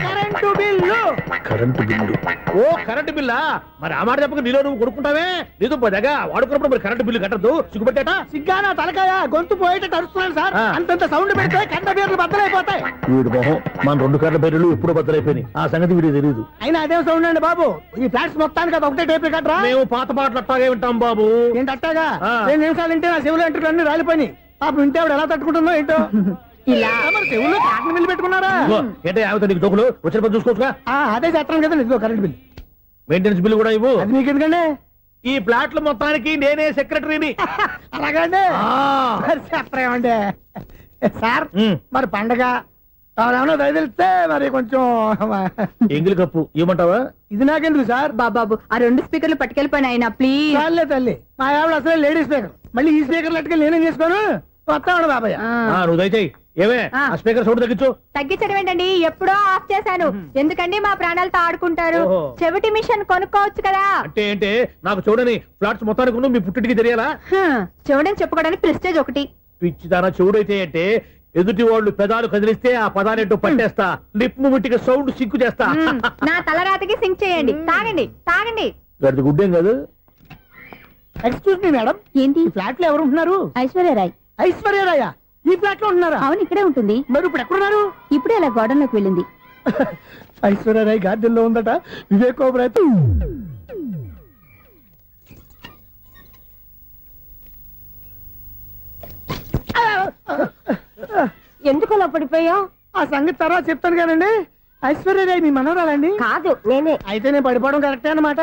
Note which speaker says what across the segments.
Speaker 1: Current bill.
Speaker 2: Current bill. ఓ current బిల్లా? మరి ఆ మాట చెప్పక నీలో నువ్వు కొడుకుంటావే. నీతో దగ్గర వాడుకున్నప్పుడు మరి కరెంటు బిల్లు కట్టద్దు, సిగ్గుపెట్టాట.
Speaker 1: సిగ్గానా తలకాయ, గొంతు పోయేటట్టు అరుస్తున్నాను సార్. అంతంత సౌండ్ పెడితే కంట బీర్లు బద్దలైపోతాయి.
Speaker 2: వీడు మొహం, మన 2 కరెంటు బిల్లులు ఎప్పుడో బద్దలైపోయినాయి. ఆ సంగతి వీడికి తెలియదు.
Speaker 1: అయినా అదేం సౌండ్ అండి బాబు? ఈ ఫ్లాట్స్ మొత్తానికి అది ఒకటే టేప్ కట్టరా?
Speaker 2: మేము పాత పాటలు అట్టాగే వింటాం బాబు.
Speaker 1: ఏంటి అట్టాగా? 2 నిమిషాలు వింటే నా చెవులు ఎంట్రులు అన్ని రాలిపోయినాయి. పాపం వింటే ఆవిడ ఎలా తట్టుకుంటుందో ఏంటో. ఇలా మరి చెవుల్లో కాటన్ బిల్లు పెట్టుకున్నారా?
Speaker 2: ఏంటో యావతో నీకు దోకులు వచ్చిన పని చూసుకోవచ్చుగా.
Speaker 1: అదే చేస్తాను కదా. ఇదిగో కరెంట్ బిల్.
Speaker 2: మెయింటెనెన్స్ బిల్లు కూడా ఇవ్వు.
Speaker 1: అది మీకు ఎందుకండి?
Speaker 2: ఈ ప్లాట్ల మొత్తానికి నేనే సెక్రటరీని.
Speaker 1: అలాగండి. చెప్పరేమండి సార్. మరి పండగ ఏమన్నా దయదలిస్తే మరి కొంచెం
Speaker 2: ఎంగిలి కప్పు ఇవ్వమంటావా?
Speaker 1: ఇది నాకెందుకు సార్?
Speaker 3: బాబాబు ఆ 2 స్పీకర్లు పట్టుకెళ్ళిపోయిన ఆయన ప్లీజ్.
Speaker 1: చాలే తల్లి, మా ఆవిడ అసలే లేడీ స్పీకర్. మళ్ళీ ఈ స్పీకర్లు అట్టుకెళ్ళి నేనేం చేసుకోను? వస్తాడు బాబాయ్.
Speaker 2: నువ్వు దయచేయి. ఏమే ఆ స్పీకర్ సౌండ్ తగ్గించు.
Speaker 3: తగ్గించడం ఏంటండి, ఎప్పుడో ఆఫ్ చేశాను. ఎందుకండి మా ప్రాణాలతో ఆడుకుంటారు? చెవిటి మిషన్ కొనుక్కోవచ్చు కదా.
Speaker 2: అంటే ఏంటే నాకు చూడని ఫ్లాట్స్ మొత్తానికి ఉన్న మీ పుట్టింటికి తెలియాలా?
Speaker 3: చెవిడని చెప్పుకోవడానికి ప్రెస్టేజ్ ఒకటి.
Speaker 2: పిచ్చిదానా చెవుడైతే అంటే ఎదుటి వాళ్ళు పెదాలు కదిలిస్తే ఆ పదాలేంటో పట్టేస్తా. లిప్ ముట్టికి సౌండ్ సింకు చేస్తా.
Speaker 3: నా తలరాతకి సింక్ చేయండి. తాగండి తాగండి.
Speaker 2: గడిది గుడ్డేం కాదు.
Speaker 1: ఎక్స్క్యూజ్ మీ మేడం,
Speaker 3: ఏంటి?
Speaker 1: ఫ్లాట్ లో ఎవరు ఉంటున్నారు?
Speaker 3: ఐశ్వర్యరాయ్.
Speaker 1: ఐశ్వర్యరాయ ఈ ఫ్లాట్ లో ఉంటున్నారా?
Speaker 3: అవును, ఇక్కడే ఉంటుంది.
Speaker 1: మరి ఇప్పుడు ఎక్కడున్నారు?
Speaker 3: ఇప్పుడే అలా గోడంలోకి వెళ్ళింది.
Speaker 1: ఐశ్వర్యరాయ్ గార్డెన్ లో ఉందట. వివేక్ ఓబరాయ్
Speaker 3: ఎందుకు అలా పడిపోయా?
Speaker 1: ఆ సంగతి తర్వాత చెప్తాను కానండి. ఐశ్వర్యరాయ్ మీ మనవరాలండి?
Speaker 3: కాదు, నేనే.
Speaker 1: అయితే నేను పడిపోవడం కరెక్టే అన్నమాట.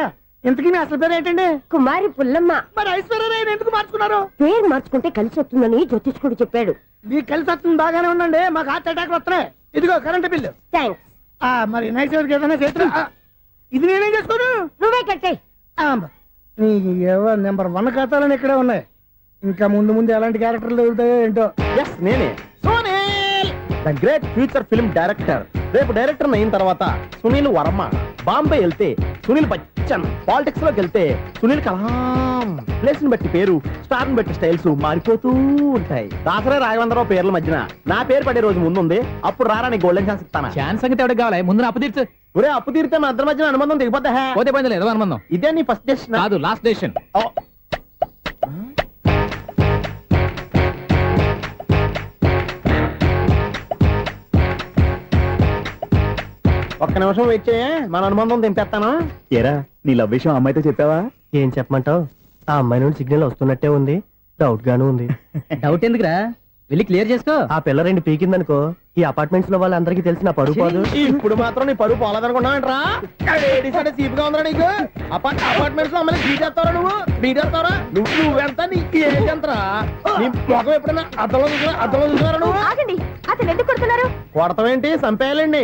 Speaker 1: ఇంతకీ మీ అసలు పేరు ఏంటండి?
Speaker 3: కుమారి పుల్లమ్మ.
Speaker 1: మరి ఐశ్వర్యరాయ్ ఎందుకు మార్చుకున్నారు?
Speaker 3: పేరు మార్చుకుంటే కలిసి వస్తుందని జ్యోతిష్కుడు చెప్పాడు.
Speaker 1: మీకు కలిసి వస్తుంది, బాగానే ఉండండి. మాకు హార్ట్ అటాక్ వస్తున్నాయి. ఇదిగో కరెంట్ బిల్లు.
Speaker 3: థ్యాంక్స్.
Speaker 1: మరి నైట్ ఏదైనా చేస్తా. ఇది నేనేం చేసుకోను?
Speaker 3: నువ్వే కట్టే.
Speaker 1: నెంబర్ 1 ఖాతాలని ఇక్కడే ఉన్నాయి. ఇంకా ముందు ముందు ఎలాంటి క్యారెక్టర్లు దొరుకుతాయో ఏంటో.
Speaker 2: నేనే the great future film director. రేపు డైరెక్టర్ అయిన తర్వాత సునీల్ వర్మ. బాంబే వెళ్తే సునీల్ బచ్చన్. పాలిటిక్స్ లోకి వెళ్తే సునీల్ కలాం. ప్లేస్ ని బట్టి పేరు, స్టార్ ని బట్టి స్టైల్స్ మారిపోతూ ఉంటాయి. దాసరా రాఘవేంద్రరావు పేర్ల మధ్యన నా పేరు పడే రోజు ముందుంది. అప్పుడు రారా నీ గోల్డెన్ ఛాన్స్ ఇస్తానా?
Speaker 4: ఛాన్స్ సంగతి ఎవరికి కావాలి? ముందు అప్పు తీర్చు.
Speaker 2: ఒరే అప్పు తీరితే మన ఇద్దరి మధ్యన అనుబంధం దిగిపోతా.
Speaker 4: పోతే పోయింది లేదు అనుబంధం.
Speaker 2: ఇదే నీ ఫస్ట్ డెస్టినేషన్
Speaker 4: కాదు, లాస్ట్ డెసిషన్.
Speaker 2: ఒక్క నిమిషం వెయిట్ చేయ, మన అనుబంధం దింపేస్తాను.
Speaker 5: ఏరా నీ లవ్ విషయం అమ్మాయితో చెప్పావా?
Speaker 1: ఏం చెప్పమంటావు? ఆ అమ్మాయి నుండి సిగ్నల్ వస్తున్నట్టే ఉంది. డౌట్ గాను ఉంది.
Speaker 4: డౌట్ ఎందుకురా, వెళ్ళి క్లియర్ చేసుకో.
Speaker 1: ఆ పిల్ల 2 పీకిందనుకో, ఈ అపార్ట్మెంట్స్ లో వాళ్ళందరికీ తెలిసిన పరుగు పోదు.
Speaker 2: ఇప్పుడు మాత్రం నీ పరువు పోలేదనుకున్నావంటరా? సీప్ గా ఉందా నీకు? అపార్ట్మెంట్స్ లో అమ్మని బీటేస్తారా? నువ్వెంత? నీకు ఏంటంతరా? నీ మొఖం ఎప్పుడైనా అద్దంలో చూసారా నువ్వు?
Speaker 3: ఆగండి, అతను ఎందుకు కొడుతున్నారు?
Speaker 2: కొడతావేంటి? చంపేయాలండి.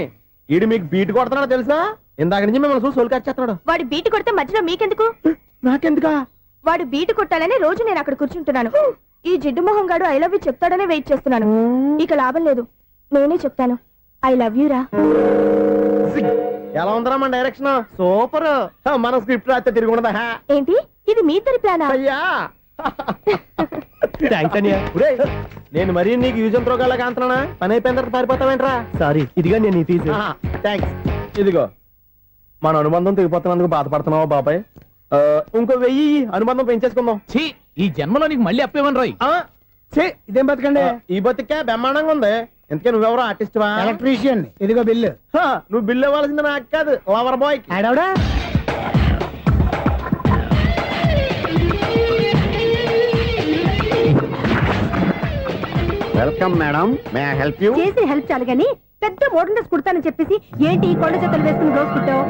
Speaker 2: ఈడు మీకు బీట్ కొడుతున్నాడు తెలుసా? ఇందాక నుంచి మిమ్మల్ని చూసి సోల్కి వచ్చేస్తున్నాడు.
Speaker 3: వాడు బీటు కొడితే మధ్యలో మీకెందుకు?
Speaker 2: నాకెందుకా?
Speaker 3: వాడు బీటు కొట్టాలని రోజు నేను అక్కడ కూర్చుంటున్నాను. ఈ జిడ్డు మొహం గాడు ఐ లవ్ యూ చెప్తాడనే వెయిట్ చేస్తున్నాను. ఇక లాభం లేదు, నేనే చెప్తాను. ఐ లవ్ యూ రా.
Speaker 2: ఎలా ఉందరా మన డైరెక్షన్? సూపర్. మన స్క్రిప్ట్ రాస్తే తిరిగి ఉండదా?
Speaker 3: ఏంటి ఇది మీ ఇద్దరి ప్లానా?
Speaker 2: అయ్యా నేను మరీ నీకు యూజ్ త్రోగాలా కాంతనా? పని అయిపోయిన తర్వాత పారిపోతావేంట్రా?
Speaker 1: సారీ, ఇదిగా నేను తీసు.
Speaker 2: థ్యాంక్స్. ఇదిగో మన అనుబంధం తెగిపోతున్నందుకు బాధపడుతున్నావా బాబాయ్? ఇంకో 1000 అనుబంధం పెంచేసుకుందాం.
Speaker 4: ఛీ, ఈ జన్మలో నీకు మళ్ళీ అప్పేమని రాయి.
Speaker 1: ఇదేం బతకండి?
Speaker 2: ఈ బతికే బ్రహ్మాండంగా ఉంది. ఎందుకే నువ్వెవరో ఆర్టిస్ట్ వా?
Speaker 1: ఎలక్ట్రీషియన్. ఇదిగో బిల్లు.
Speaker 2: నువ్వు బిల్లు ఇవ్వాల్సింది నాకు కాదు, లవర్ బాయ్.
Speaker 1: ఆడవడా?
Speaker 2: Welcome madam, may I help you?
Speaker 3: చేసి హెల్ప్ చాలు గాని పెద్ద మోడల్ డ్రెస్ కుడతానని చెప్పేసి ఏంటి ఈ కొండ జతలు వేసుకుని రోజు కుట్టావు?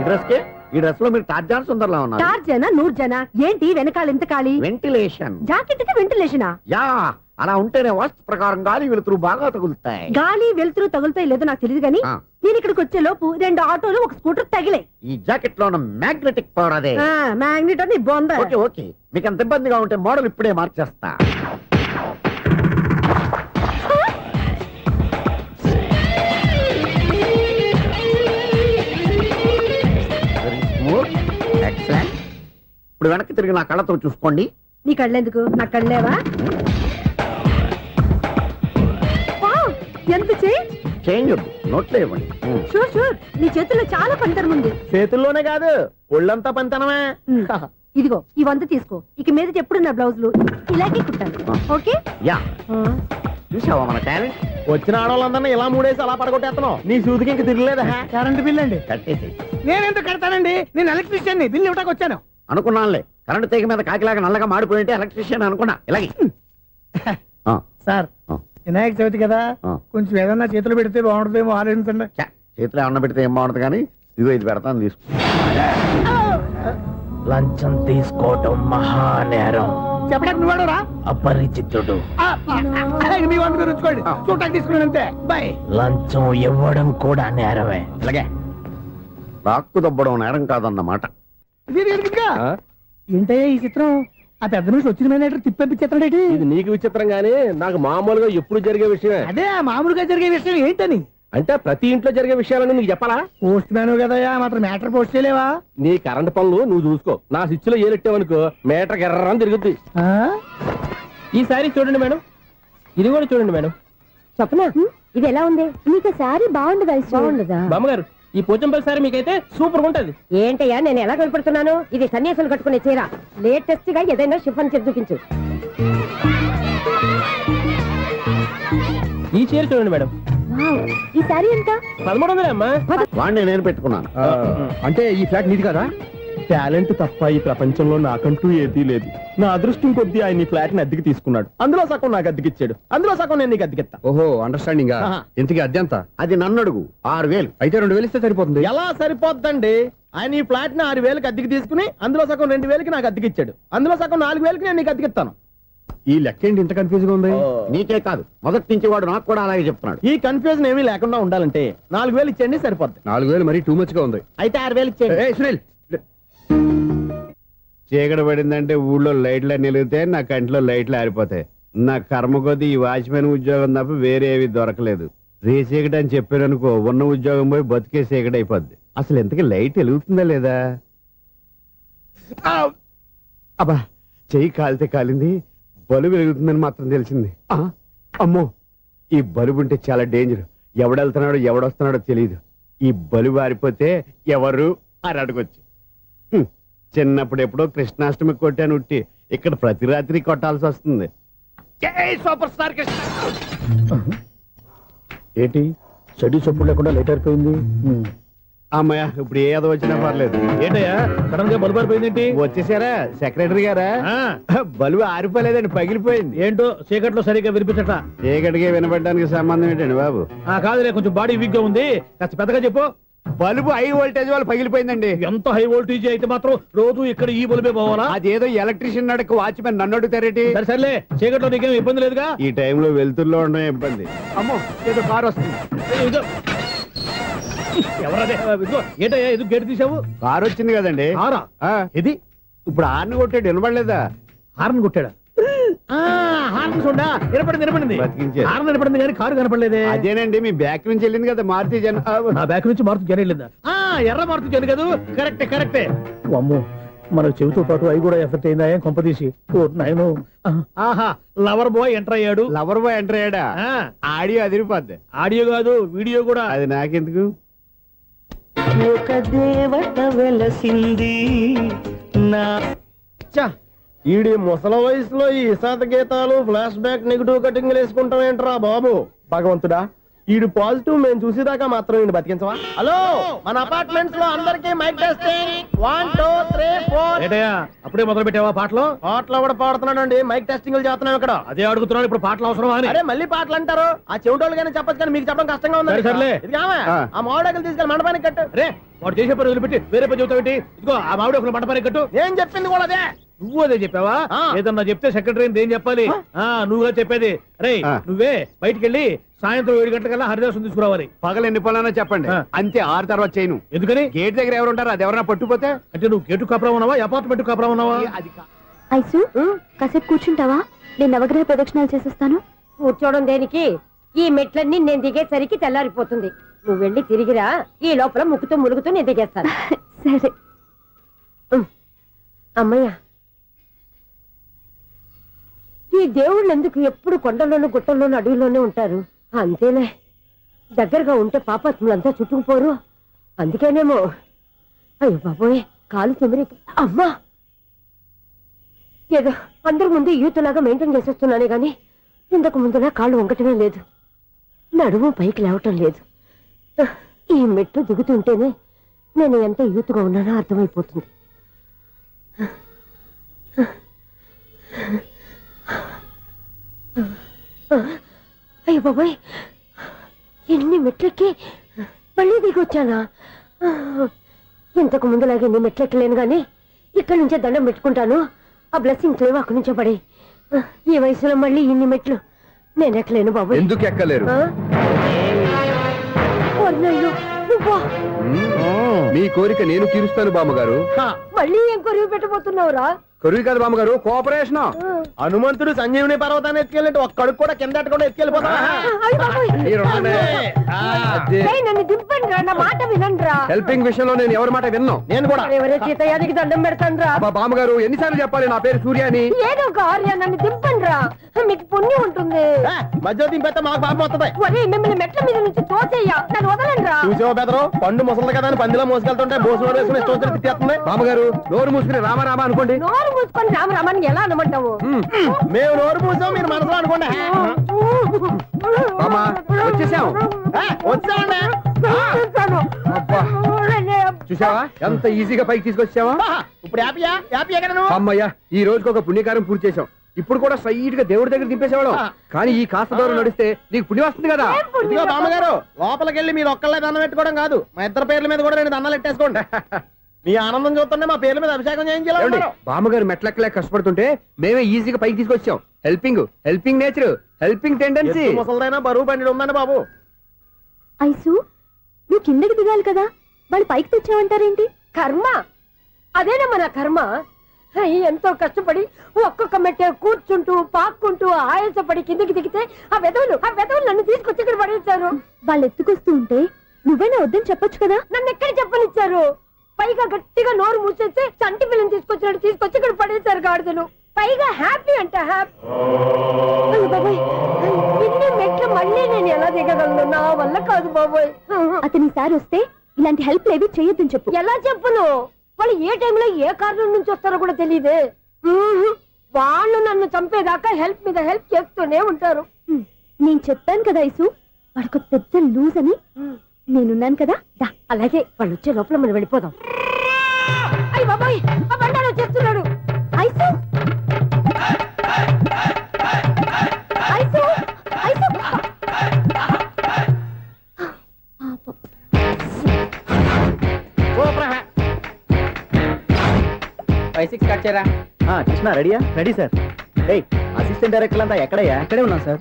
Speaker 2: ఈ డ్రెస్ లో మీరు టార్జాన్ సుందర్లా ఉన్నారు.
Speaker 3: టార్జనా నూర్జనా? ఏంటి వెనకాల ఎంత ఖాళీ?
Speaker 2: వెంటిలేషన్.
Speaker 3: జాకెట్ కి వెంటిలేషనా?
Speaker 2: యా, అలా ఉంటేనే వాస్తు ప్రకారం గాలి వెలుతురు బాగా తగులుతాయి.
Speaker 3: గాలి వెలుతురు తగులుతాయి లేదో నాకు తెలియదు గానీ నేను ఇక్కడికి వచ్చే లోపు 2 ఆటోలు 1 స్కూటర్ తగిలే.
Speaker 2: ఈ జాకెట్ లో ఉన్న మ్యాగ్నెటిక్ పవర్ అదే.
Speaker 3: మ్యాగ్నెట్ అని బొంద.
Speaker 2: ఓకే, మీకు అంత ఇబ్బందిగా ఉంటే మోడల్ ఇప్పుడే మార్చేస్తా. ఎక్సలెంట్. ఇప్పుడు వెనక్కి తిరిగి నా కళ్ళతో చూసుకోండి.
Speaker 3: నీ కళ్ళెందుకు? నా కళ్ళేవా? ఎంత
Speaker 2: చేంజ్ వద్దు నోట్లో ఇవ్వండి
Speaker 3: షూర్ షూర్ నీ చేతుల్లో చాలా పంతరం ఉంది.
Speaker 2: చేతుల్లోనే కాదు ఒళ్ళంతా పంతనమే
Speaker 3: ఇదిగో ఈ 100 తీసుకో. ఇక మీద ఎప్పుడు నా బ్లౌజులు ఇలాగే కుట్టాను. ఓకే
Speaker 2: యా చూసావా మన టాలెంట్ వచ్చిన ఆడవాళ్ళందరినీ ఇలా మూడేసి అలా పడగొట్టేస్తున్నావు నీ సూదికి ఇంక తిరగలేదా
Speaker 1: కరెంట్ బిల్ అండి.
Speaker 2: కట్టేసి
Speaker 1: నేనెందుకు కడతానండి, నేను ఎలక్ట్రీషియన్ బిల్ ఇవ్వడానికి వచ్చాను.
Speaker 2: అనుకున్నానులే కరెంట్ తీగ మీద కాకిలాగా నల్లగా మాడిపోయింటే ఎలక్ట్రీషియన్ అనుకున్నా ఇలాగే
Speaker 1: సార్ వినాయక చవితి కదా, కొంచెం ఏదన్నా చేతులు పెడితే బాగుంటుందేమో ఆలోచించండి.
Speaker 2: చేతిలో అన్న పెడితే ఏం బాగుంటుంది కానీ ఇదిగో ఇది పెడతాను తీసుకో లంచం తీసుకోవటం మహానేరం
Speaker 1: చెప్పడానికి నువ్వాడరా
Speaker 2: అపరిచితుడు
Speaker 1: మీ వంట మీరు ఉంచుకోండి, చూడటానికి తీసుకున్నాను అంతే. బాయ్.
Speaker 2: లంచం ఇవ్వడం కూడా నేరమే ఇలాగే రాక్కు దబ్బడం నేరం కాదన్నమాట
Speaker 1: ఏంటయ్యా ఈ చిత్రం? ఆ పెద్ద నుంచి వచ్చిన మేనేటర్ తిప్పించేస్తాడేటి?
Speaker 2: ఇది నీకు విచిత్రం గానీ నాకు మామూలుగా ఎప్పుడు జరిగే విషయమే.
Speaker 1: అదే ఆ మామూలుగా జరిగే విషయం ఏంటని?
Speaker 2: అంటే ప్రతి ఇంట్లో జరిగే విషయాలను నీకు చెప్పాలా?
Speaker 1: పోస్ట్ మ్యాన్ కదయ్యా, మాత్రం మ్యాటర్ పోస్ట్ చేయలేవా?
Speaker 2: నీ కరెంట్ పనులు నువ్వు చూసుకో, నా స్విచ్ లో ఏలెట్టావనుకో మీటర్ ఎర్రని తిరుగుద్ది.
Speaker 4: ఈసారి చూడండి మేడం, ఇది కూడా చూడండి మేడం.
Speaker 3: చెప్పనా ఇది ఎలా ఉంది? నీకు సారీ బాగుండదా? బాగుండదా
Speaker 4: బామ్మగారు, ఈ పోచంపల్లి సారీ మీకైతే సూపర్ ఉంటుంది.
Speaker 3: ఏంటయ్యా నేను ఎలా కనపడుతున్నాను? ఇది సన్యాసులు కట్టుకునే చీర. లేటెస్ట్ గా ఏదైనా షిఫన్ చేసి చూపించు.
Speaker 4: ఈ చీర చూడండి మేడం,
Speaker 3: ఈ సారీ ఎంత?
Speaker 4: 1300 అమ్మా.
Speaker 2: వాడిని నేను పెట్టుకున్నాను.
Speaker 5: అంటే ఈ ఫ్లాట్ నీది కదా? టాలెంట్ తప్ప ఈ ప్రపంచంలో నాకంటూ ఏదీ లేదు. నా అదృష్టం కొద్దీ ఆయన ఈ ఫ్లాట్ ని అద్దెకి తీసుకున్నాడు. అందులో సగం నాకు అద్దెకిచ్చాడు, అందులో సగం నేను నీకు అద్దెకిస్తా.
Speaker 6: ఓహో అండర్స్టాండింగ్. ఇంతకీ అద్దె ఎంత?
Speaker 2: అది నన్ను అడుగు. 6000.
Speaker 6: అయితే 2000 ఇస్తే సరిపోతుంది.
Speaker 2: ఎలా సరిపోద్దండి? ఆయన ఈ ఫ్లాట్ ని 6000కి అద్దెకి తీసుకుని అందులో సగం 2000కి నాకు అద్దెకిచ్చాడు, అందులో సగం 4000కి నేను నీకు అద్దెకిస్తాను.
Speaker 6: ఈ లెక్క ఏంటి ఇంత కన్ఫ్యూజ్ గా ఉంది?
Speaker 2: నీకే కాదు మొదటి నుంచి వాడు నాకు కూడా అలాగే చెప్తున్నాడు. ఈ కన్ఫ్యూజన్ ఏమీ లేకుండా ఉండాలంటే 4000 ఇచ్చేయండి సరిపోద్ది.
Speaker 6: 4000 మరీ టూ మచ్ గా ఉంది.
Speaker 2: అయితే 6000 ఇచ్చేయండి.
Speaker 6: ఏయ్ సునీల్, చీకటి పడిందంటే ఊళ్ళో లైట్లు అన్ని వెలిగితే నా కంటిలో లైట్లు ఆరిపోతాయి. నా కర్మ కొద్దీ ఈ వాచ్మెన్ ఉద్యోగం తప్ప వేరే ఏవి దొరకలేదు. రేసీకటి అని చెప్పారనుకో ఉన్న ఉద్యోగం పోయి బతికే చీకటి అయిపోద్ది. అసలు ఎంతకీ లైట్ వెలుగుతుందా లేదా? అబ్బా చెయ్యి కాలితే కాలింది, బలుబు వెలుగుతుందని మాత్రం తెలిసింది. అమ్మో ఈ బలుబు ఉంటే చాలా డేంజర్. ఎవడెళ్తున్నాడో ఎవడొస్తున్నాడో తెలియదు. ఈ బలుబు ఆరిపోతే ఎవరు అని అడగొచ్చు. చిన్నప్పుడు ఎప్పుడో కృష్ణాష్టమి కొట్టాను ఉట్టి, ఇక్కడ ప్రతి రాత్రి కొట్టాల్సి వస్తుంది. Super star Krishna.
Speaker 2: ఏంటి చెడు చప్పుడు లేకుండా లేట్ అయిపోయింది?
Speaker 6: అమ్మయ్య ఇప్పుడు ఏదో వచ్చినా పర్లేదు.
Speaker 2: ఏంటయ్యా సడన్ గా బలుబు ఆరిపోయింది?
Speaker 6: వచ్చేసారా సెక్రటరీ గారా? బలుబు ఆరిపోలేదండి, పగిలిపోయింది.
Speaker 2: ఏంటో చీకట్లో సరిగ్గా వినిపించట.
Speaker 6: చీకటికి వినపడడానికి సంబంధం ఏంటండి బాబు?
Speaker 2: కాదులే, కొంచెం బాడీ వీక్ గా ఉంది, కాస్త పెద్దగా చెప్పు.
Speaker 6: బల్బు హై వోల్టేజ్ వాళ్ళు పగిలిపోయిందండి.
Speaker 2: ఎంత హై వోల్టేజ్ అయితే మాత్రం రోజు ఇక్కడ ఈ బల్బే పోవాలా?
Speaker 6: అదేదో ఎలక్ట్రీషియన్ నడక వాచ్మెన్ నన్ను అడుగుతారేటి?
Speaker 2: సరే సర్లే, చీకట్లో నీకేం ఇబ్బంది లేదుగా?
Speaker 6: ఈ టైంలో వెళ్తుల్లో ఉండడం ఇబ్బంది. అమ్మో ఏదో కారు వస్తుంది.
Speaker 2: ఇదిగో. ఎవరదే? ఇదిగో, ఏంటయ్యా ఇది గేట్ తీసావు?
Speaker 6: కారు వచ్చింది కదండి.
Speaker 2: కారా?
Speaker 6: ఇది ఇప్పుడు ఆర్ని కొట్టాడు, వినపడలేదా?
Speaker 2: హార్న్ కొట్టాడా? హార్న్ చూడా వినపడింది.
Speaker 6: బతికించాడు.
Speaker 2: హార్న్ వినపడింది కానీ కారు కనపడలేదే.
Speaker 6: అదేనండి మీ బ్యాక్ నుంచి వెళ్ళింది కదా మారుతి జన.
Speaker 2: నా బ్యాక్ నుంచి మారుతు జన వెళ్ళిందా? ఎర్ర మారుతు జన కదా? కరెక్టే. అమ్మో మనకు చెవితో పాటు అవి కూడా ఎఫెక్ట్ అయిందా? ఏం కొంపదీసి నాయను. ఆహా లవర్ బాయ్ ఎంటర్ అయ్యాడు.
Speaker 6: లవర్ బాయ్ ఎంటర్ అయ్యాడా? ఆడియో అదిరిపోద్ది.
Speaker 2: ఆడియో కాదు వీడియో కూడా.
Speaker 6: అది నాకెందుకు?
Speaker 1: ఒక దేవత వెలసింది నా
Speaker 2: ఈడి ముసల వయసులో ఈ ఇసాత గీతాలు ఫ్లాష్ బ్యాక్ నెగిటివ్ కటింగ్ వేసుకుంటాం ఏంట్రా బాబు? భగవంతుడా, ఈడు పాజిటివ్ మేము చూసేదాకా మాత్రం ఈయన బతికించవా? హలో, మన అపార్ట్మెంట్స్ లో అందరికీ మైక్ టెస్టింగ్ 1 2 3 4. ఏటయ్యా అప్పుడే మొదలు పెట్టావా పాటలు? పాటలు కూడా పాడుతున్నాడు, మైక్ టెస్టింగ్ చేస్తున్నాం ఇక్కడ. అదే అడుగుతున్నాడు, ఇప్పుడు పాటలు అవసరమా అని. అరే మళ్ళీ పాటలు అంటారు, ఆ చెవిటోళ్ళు కానీ చెప్పచ్చు కానీ మీకు చెప్పడం కష్టంగా ఉంది. సర్లే ఆ మామిడాకులు తీసుకెళ్ళి మండపానికి కట్టు. రే వాడు చేసే పని వదిలిపెట్టి వేరే పని చెబుతావు ఏంటి? ఇదిగో ఆ మామిడాకులు మండపానికి కట్టు. నేను చెప్పింది కూడా అదే. నువ్వు అదే చెప్పావా? ఏదన్నా చెప్తే సెక్రటరీ ఏం చెప్పాలి? నువ్వుగా చెప్పేది. రే నువ్వే బయటికి వెళ్ళి సాయంత్రం 7 గంటలకల్లా హరిదాసు తీసుకురావాలి.
Speaker 6: పగలు ఎన్ని పనులన్నా చెప్పండి, అంతే 6 తర్వాత చేయను.
Speaker 2: ఎందుకని?
Speaker 6: గేట్ దగ్గర ఎవరు ఉంటారు, అది ఎవరైనా పట్టుపోతే.
Speaker 2: అంటే నువ్వు గేటు కాపురం ఉన్నావా, అపార్ట్మెంట్ కాపురం ఉన్నావా?
Speaker 3: ఐసు కాసేపు కూర్చుంటావా? నేను నవగ్రహ ప్రదక్షిణాలు చేసేస్తాను. కూర్చోవడం దేనికి? ఈ మెట్లన్నీ నేను దిగేసరికి తెల్లారిపోతుంది. నువ్వు వెళ్ళి తిరిగిరా, ఈ లోపల ముక్కుతూ ములుగుతూ నేను దిగేస్తాను. సరే అమ్మయ్య. ఈ దేవుళ్ళు ఎందుకు ఎప్పుడు కొండల్లోనూ గుట్టల్లోనూ అడవిలోనే ఉంటారు? అంతేలే. దగ్గరగా ఉంటే పాపాత్ములంతా చుట్టుకుపోరు. అందుకేనేమో. అయ్యో బాబోయ్, కాలు చెమిరి. అమ్మా, ఏదో అందరి ముందు యూత్ లాగా మెయింటైన్ చేసేస్తున్నానే గాని ఇంతకు ముందులా కాళ్ళు వంకటమే లేదు, నడుము పైకి లేవటం లేదు. ఈ మెట్లు దిగుతుంటేనే నేను ఎంత యూత్గా ఉన్నానో అర్థమైపోతుంది. అయ్యో బాబాయ్, ఎన్ని మెట్లెక్కి మళ్ళీ దిగొచ్చానా? ఇంతకు ముందులాగే ఎన్ని మెట్లెక్కలేను గాని ఇక్కడి నుంచే దండం పెట్టుకుంటాను. ఆ బ్లెస్సింగ్స్ లేవు అక్కడి నుంచే పడే. ఈ వయసులో మళ్ళీ ఇన్ని మెట్లు నేను ఎక్కలేను బాబు.
Speaker 7: ఎందుకు ఎక్కలేరు? మీ కోరిక నేను తీరుస్తాను బామ్మగారు.
Speaker 3: మళ్ళీ ఏం కొరివి పెట్టబోతున్నావురా?
Speaker 7: కొరివి కాదు బామ్మగారు, కోఆపరేషన్.
Speaker 2: హనుమంతుడు సంజీవుని పర్వతాన్ని ఎత్తుకెళ్ళినట్టు ఒక్కడికి కూడా కింద ఎట్టకుండా ఎత్తుకెళ్ళిపోతా.
Speaker 3: నన్ను దింపండి రా, నా మాట వినండి రా.
Speaker 7: హెల్పింగ్ విషయంలో నేను ఎవరి మాట విన్నాను.
Speaker 2: నేను కూడా
Speaker 3: ఎవరే సీతయ్యానికి దండం పెడతాను రా.
Speaker 7: బామ్మగారు ఎన్నిసార్లు చెప్పాలి నా పేరు సూర్య అని?
Speaker 3: ఏదో ఒక ఆర్య, నన్ను దింపండి రా, మీకు పుణ్యం ఉంటుంది.
Speaker 2: మధ్య దింపేస్తే మాకు పాపం వస్తుంది.
Speaker 3: ఒరే, మిమ్మల్ని మెట్ల మీద నుంచి తోచేయ్యా, నన్ను వదలండి రా.
Speaker 2: చూసావా బెదరు, పండు ముసలి కదా అని పందిలో మోసుకెళ్తుంటే భోజనం వేసుకుని ఇష్టం వచ్చినట్టు తిట్టేస్తుంది.
Speaker 7: బామ్మగారు నోరు మూసుకుని రామారామా అనుకోండి.
Speaker 3: నోరు మూసుకొని రామరామాన్ని ఎలా అనమంటావు?
Speaker 2: మేము నోరు మూసాం, మీరు మనసులో అనుకోండి.
Speaker 7: బామ్మా వచ్చేసాం.
Speaker 2: వచ్చామండి.
Speaker 7: అబ్బా చూసావా ఎంత ఈజీగా పైకి తీసుకొచ్చావా?
Speaker 2: ఇప్పుడు హ్యాపీయా? హ్యాపీ ఎక్కడ?
Speaker 7: అమ్మయ్యా, ఈ రోజుకి ఒక పుణ్యకారం పూర్తి చేసాం. ఇప్పుడు కూడా స్ట్రైట్ గా దేవుడి దగ్గర దింపేసేవాడు. కానీ ఈ కాస్త దూరం నడిస్తే నీకు పుణ్యం వస్తుంది కదా.
Speaker 2: ఇదిగో బామ్మగారు, లోపలికి వెళ్ళి మీరు ఒక్కళ్ళే దండం పెట్టుకోవడం కాదు, మా ఇద్దరు పేర్ల మీద కూడా నేను దండాలు పెట్టేసుకోండి. మీ ఆనందం చూస్తుంటే మా పేర్ల మీద అభిషేకం చేయించాలి.
Speaker 7: బామ్మగారు మెట్లెక్కలే కష్టపడుతుంటే మేమే ఈజీగా పైకి తీసుకొచ్చాం. Helping nature, helping tendency.
Speaker 2: ముసలిదైనా బరువు బండి ఉందండి బాబు.
Speaker 3: ఐసు, నువ్వు కిందకి దిగాలి కదా, వాళ్ళు పైకి తెచ్చావంటారేంటి? కర్మ, అదేనమ్మా నా కర్మ. ఎంతో కష్టపడి ఒక్కొక్క మెట్టే కూర్చుంటూ పాక్కుంటూ ఆయాసపడి కిందకి దిగితే ఆ వెధవులు నన్ను తీసుకొచ్చి ఇక్కడ పడేశారు. వాళ్ళు ఎత్తుకొస్తూ ఉంటే నువ్వైనా వద్దని చెప్పొచ్చు కదా. నన్ను ఎక్కడ చెప్పనిచ్చారు? పైగా గట్టిగా నోరు మూసేస్తే చంటి పిల్లని తీసుకొచ్చినట్టు తీసుకొచ్చి ఇక్కడ పడేశారు గాడిదలు. పైగా హ్యాపీ అంట హ్యాపీ. బాబాయ్, ఇన్ని మెట్లు మళ్ళీ నేను ఎలా దిగగలను? నా వల్ల కాదు బాబాయ్. అతని సార్ వస్తే ఇలాంటి హెల్ప్ లేవి చేయొద్దని చెప్పు. ఎలా చెప్పును? వాళ్ళు ఏ టైంలో ఏ కారణం నుంచి వస్తారో కూడా తెలియదే. వాళ్ళు నన్ను చంపేదాకా హెల్ప్ మీద హెల్ప్ చేస్తూనే ఉంటారు. నేను చెప్పాను కదా ఐసు, వాడికి పెద్ద లూజ్ అని. నేనున్నాను కదా. అలాగే వాళ్ళు వచ్చే లోపల మనం వెళ్ళిపోదాం. అయ్య బాబాయ్, ఆ బండారు వచ్చేస్తున్నాడు. Ice, ice, ice.
Speaker 4: 5-6 కట్ చేయరా.
Speaker 2: కృష్ణ రెడీయా? Ready sir. అసిస్టెంట్ డైరెక్టర్ అంతా ఎక్కడయ్యా?
Speaker 4: ఇక్కడే ఉన్నాం సార్.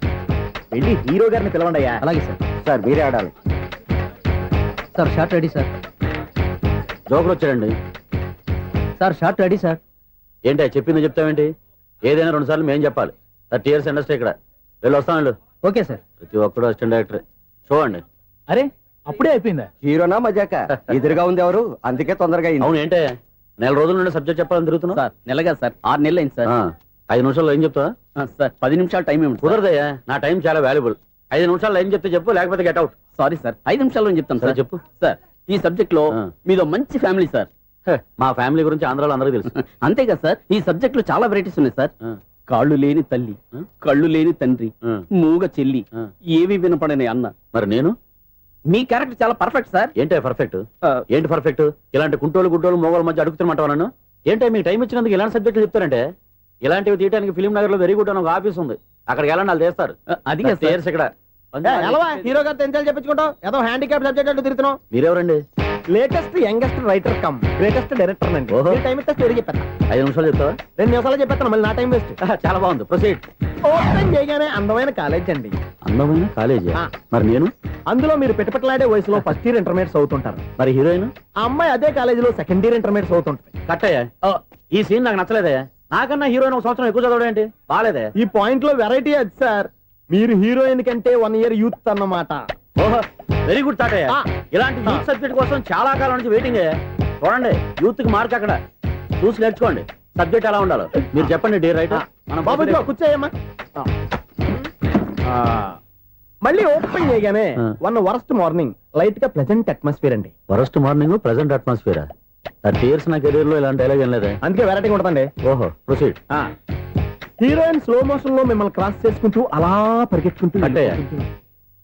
Speaker 2: వెళ్ళి హీరో గారిని పిలవండి అయ్యా.
Speaker 4: అలాగే సార్.
Speaker 2: సార్ మీరే ఆడాలి.
Speaker 4: Sir shot ready sir.
Speaker 2: Joker వచ్చాడండి.
Speaker 4: Sir shot ready sir.
Speaker 2: ఏంటి చెప్పింది చెప్తావేంటి? ఏదైనా 2 సార్లు మేము చెప్పాలి. 30 years ఇండస్ట్రీ ఇక్కడ. వెళ్ళి వస్తాను.
Speaker 4: Okay sir.
Speaker 2: ప్రతి ఒక్కడు అసిస్టెంట్ డైరెక్టర్. చూడండి.
Speaker 4: అరే అప్పుడే అయిపోయిందా?
Speaker 7: హీరోనా మజాక? ఎదురుగా ఉంది ఎవరు, అందుకే తొందరగా అయింది.
Speaker 2: అవును, ఏంటే నెల రోజుల నుండి సబ్జెక్ట్ చెప్పాలని తిరుగుతున్నావు?
Speaker 4: సార్ నెలగా సార్, 6 నెలలు అయింది సార్.
Speaker 2: 5 నిమిషాల్లో ఏం చెప్తావా?
Speaker 4: సార్ 10 నిమిషాలు టైం ఏమిటి?
Speaker 2: కుదరదయ్యా, నా టైం చాలా వాల్యుబుల్. 5 నిమిషాల్లో ఏం చెప్తే చెప్పు, లేకపోతే గెట్ అవుట్.
Speaker 4: సారీ సార్, 5 నిమిషాల్లో చెప్తాను సార్.
Speaker 2: చెప్పు.
Speaker 4: సార్ ఈ సబ్జెక్ట్ లో మీదో మంచి ఫ్యామిలీ సార్.
Speaker 2: మా ఫ్యామిలీ గురించి ఆంధ్రాలో అందరికీ తెలుసు.
Speaker 4: అంతే కదా సార్, ఈ సబ్జెక్ట్ లో చాలా వెరైటీస్ ఉన్నాయి సార్. కాళ్ళు లేని తల్లి, కళ్ళు లేని తండ్రి, మూగ చెల్లి, ఏవి వినపడని అన్న.
Speaker 2: మరి నేను?
Speaker 4: మీ క్యారెక్టర్ చాలా పర్ఫెక్ట్ సార్.
Speaker 2: ఏంటే పర్ఫెక్ట్? ఏంటి పర్ఫెక్ట్? ఇలాంటి కుంటోలు గుడ్డోలు మోగోల మధ్య అడుగుతున్నమాట నన్ను. ఏంటంటే మీకు టైం ఇచ్చినందుకు ఇలాంటి సబ్జెక్టులు చెప్తారంటే? ఇలాంటివి తీయడానికి ఫిలిం నగర్ లో వెరీ గుడ్ అని ఒక ఆఫీస్ ఉంది, అక్కడికి వెళ్ళండి, వాళ్ళు చేస్తారు.
Speaker 4: అది
Speaker 2: ఇక్కడ హీరో గారు తెంచాలి చెప్పించుకుంటావు, ఏదో హ్యాండిక్యాప్ సబ్జెక్ట్ అంటూ తిరుగుతున్నావు. మీరెవరండి? Latest youngest writer cum greatest director అండి. టైం ఇస్తే స్టోరీ చెప్పాను. 5 నిమిషాలు చెప్తావా? 2 నిమిషాలు చెప్పేస్తాను, మళ్ళీ నా టైం వేస్ట్. చాలా బాగుంది, ప్రొసీడ్. ఓపెన్ చేయగానే అందమైన కాలేజ్ అండి. అందమైన కాలేజ్? మరి నేను? అందులో మీరు పెట్టుపట్లాడే వయసులో ఫస్ట్ ఇయర్ ఇంటర్మీడియట్స్ అవుతుంటారు. మరి హీరోయిన్? ఆ అమ్మాయి అదే కాలేజీలో సెకండ్ ఇయర్ ఇంటర్మీడియట్స్ అవుతుంటుంది. కట్టయ్యా, ఈ సీన్ నాకు నచ్చలేదే. నాకన్నా హీరోయిన్ 1 సంవత్సరం ఎక్కువ చదవడం ఏంటి? బాలేదే. ఈ పాయింట్ లో వెరైటీ అది సార్. మీరు హీరోయిన్ కంటే 1 year యూత్ అన్నమాట. ఓహో, వెరీ గుడ్ థాట్. ఇలాంటి యూత్ సబ్జెక్ట్ కోసం చాలా కాలం నుంచి వెయిటింగ్. చూడండి, యూత్ కి మార్క్ అక్కడ చూసి నేర్చుకోండి. సబ్జెక్ట్ ఎలా ఉండాలో మీరు చెప్పండి. డీర్ రైటర్, మన బాబు కూర్చోయమ్మా. మళ్ళీ ఓపెన్ చేయగానే వన్ వరస్ట్ మార్నింగ్ లైట్ గా ప్లెజెంట్ అట్మాస్ఫియర్ అండి.
Speaker 8: Worst morning present atmosphere 30 years నా కెరీర్ లో ఇలాంటి డైలాగ్ ఏం లేదే.
Speaker 2: అందుకే వెరైటీగా ఉంటుందండి.
Speaker 8: ఓహో ప్రొసీడ్.
Speaker 2: హీరోయిన్ స్లో మోషన్ లో మిమ్మల్ని క్రాస్ చేసుకుంటూ అలా పరిగెట్టుకుంటూ
Speaker 8: అంటే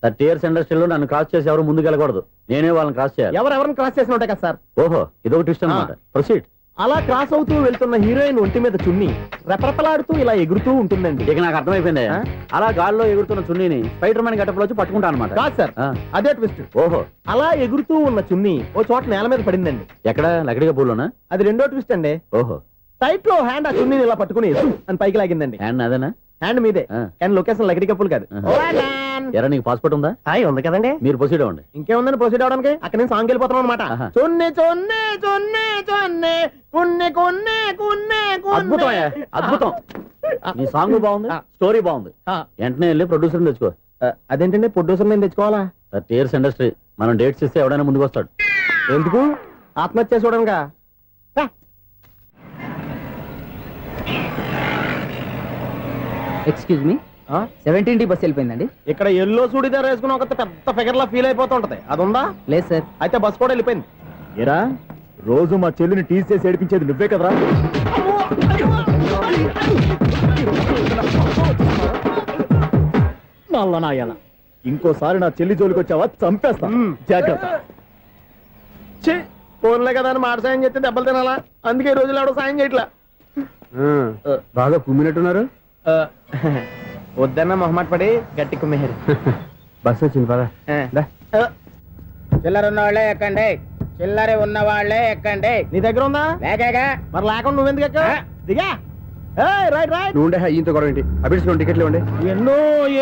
Speaker 8: 30 years ఇండస్ట్రీలో నన్ను క్రాస్ చేసి ఎవరు ముందుకు వెళ్ళకూడదు, నేనే వాళ్ళని క్రాస్ చేయాలి.
Speaker 2: ఎవరెవరిని క్రాస్ చేసిన ఉంటాయి కదా సార్.
Speaker 8: ఓహో ఇదొక ట్విస్ట్ అన్నమాట. ప్రొసీడ్.
Speaker 2: అలా క్రాస్ అవుతూ వెళ్తున్న హీరోయిన్ ఒంటి మీద చున్ని రెపరెపలాడుతూ ఇలా ఎగురుతూ ఉంటుందండి.
Speaker 8: ఇక నాకు అర్థమైపోయింది. అలా గాల్లో ఎగురుతున్న చున్నీని స్పైడర్ మ్యాన్ గెటప్ లో వచ్చి పట్టుకుంటా అనమాట.
Speaker 2: కాదు సార్, అదే ట్విస్ట్.
Speaker 8: ఓహో
Speaker 2: అలా ఎగురుతూ ఉన్న చున్ని ఓ చోట నేల మీద పడిందండి.
Speaker 8: ఎక్కడ లకడిగా పూలోనా?
Speaker 2: అది రెండో ట్విస్ట్ అండి.
Speaker 8: ఓహో
Speaker 2: టైట్ లో హ్యాండ్ ఆ చున్నీని ఇలా పట్టుకుని అని పైకి లాగిందండి.
Speaker 8: హ్యాండ్ అదేనా?
Speaker 2: హ్యాండ్ మీదే, కానీ లొకేషన్ లకడి కప్పులు కాదు.
Speaker 8: ఎరా నీకు పాస్పోర్ట్ ఉందా?
Speaker 2: ఉంది కదండి.
Speaker 8: మీరు ప్రొసీడ్ అవ్వండి.
Speaker 2: ఇంకేముందని ప్రొసీడ్ అవడానికి అక్కడ నేను సాంగ్ వెళ్ళిపోతాను అనమాట.
Speaker 8: ఆహా.
Speaker 2: చొన్నే చొన్నే చొన్నే చొన్నే కున్నే కొన్నే కున్నే
Speaker 8: అద్భుతం అయ్యా, అద్భుతం. నీ సాంగ్ బాగుంది, స్టోరీ బాగుంది. వెంటనే వెళ్ళి ప్రొడ్యూసర్ తెచ్చుకో.
Speaker 2: అదేంటండి ప్రొడ్యూసర్ నేను తెచ్చుకోవాలా?
Speaker 8: 30 years ఇండస్ట్రీ, మనం డేట్స్ ఇస్తే ఎవడైనా ముందుకు వస్తాడు.
Speaker 2: ఎందుకు? ఆత్మహత్య చూడనుగా.
Speaker 1: Excuse me, 17D bus వెళ్ళిపోయిందండి.
Speaker 2: ఇక్కడ ఎల్లో చూడిదార్ వేసుకుని ఒక పెద్ద ఫిగర్ లా ఫీల్ అయిపోతూ ఉంటది, అది ఉందా?
Speaker 1: లేదు సార్.
Speaker 2: అయితే బస్ కూడా వెళ్ళిపోయింది.
Speaker 5: ఏరా రోజు మా చెల్లిని టీస్ చేసి ఏడిపించేది నువ్వే కదరా? నల్ల నాయన, ఇంకోసారి నా చెల్లి జోలికి వచ్చావా చంపేస్తా, జాగ్రత్త.
Speaker 2: ఫోన్లే కదా అని మాట సాయం చేస్తే దెబ్బలు తినాలా? అందుకే ఈ రోజులు ఎవడో సాయం చేయట్లా.
Speaker 6: బాగా కుమ్మినట్టున్నారు.
Speaker 2: వద్దన్న మొహమాట పడి గట్టి కుమ్మేరు.
Speaker 6: బస్సు వచ్చింది పదా.
Speaker 1: చిల్లర ఉన్న వాళ్ళే ఎక్కండి, చిల్లర ఉన్న వాళ్ళే ఎక్కండి.
Speaker 2: నీ దగ్గర ఉందా?
Speaker 1: లేకగా
Speaker 2: మరి లేకుండా నువ్వెందుకు ఎక్క? దిగా. Right right.
Speaker 6: నువ్వు ఉండే ఈయంతో గొడవ ఏంటి? అభిడ్స్ టికెట్లు ఇవ్వండి.
Speaker 5: ఎన్నో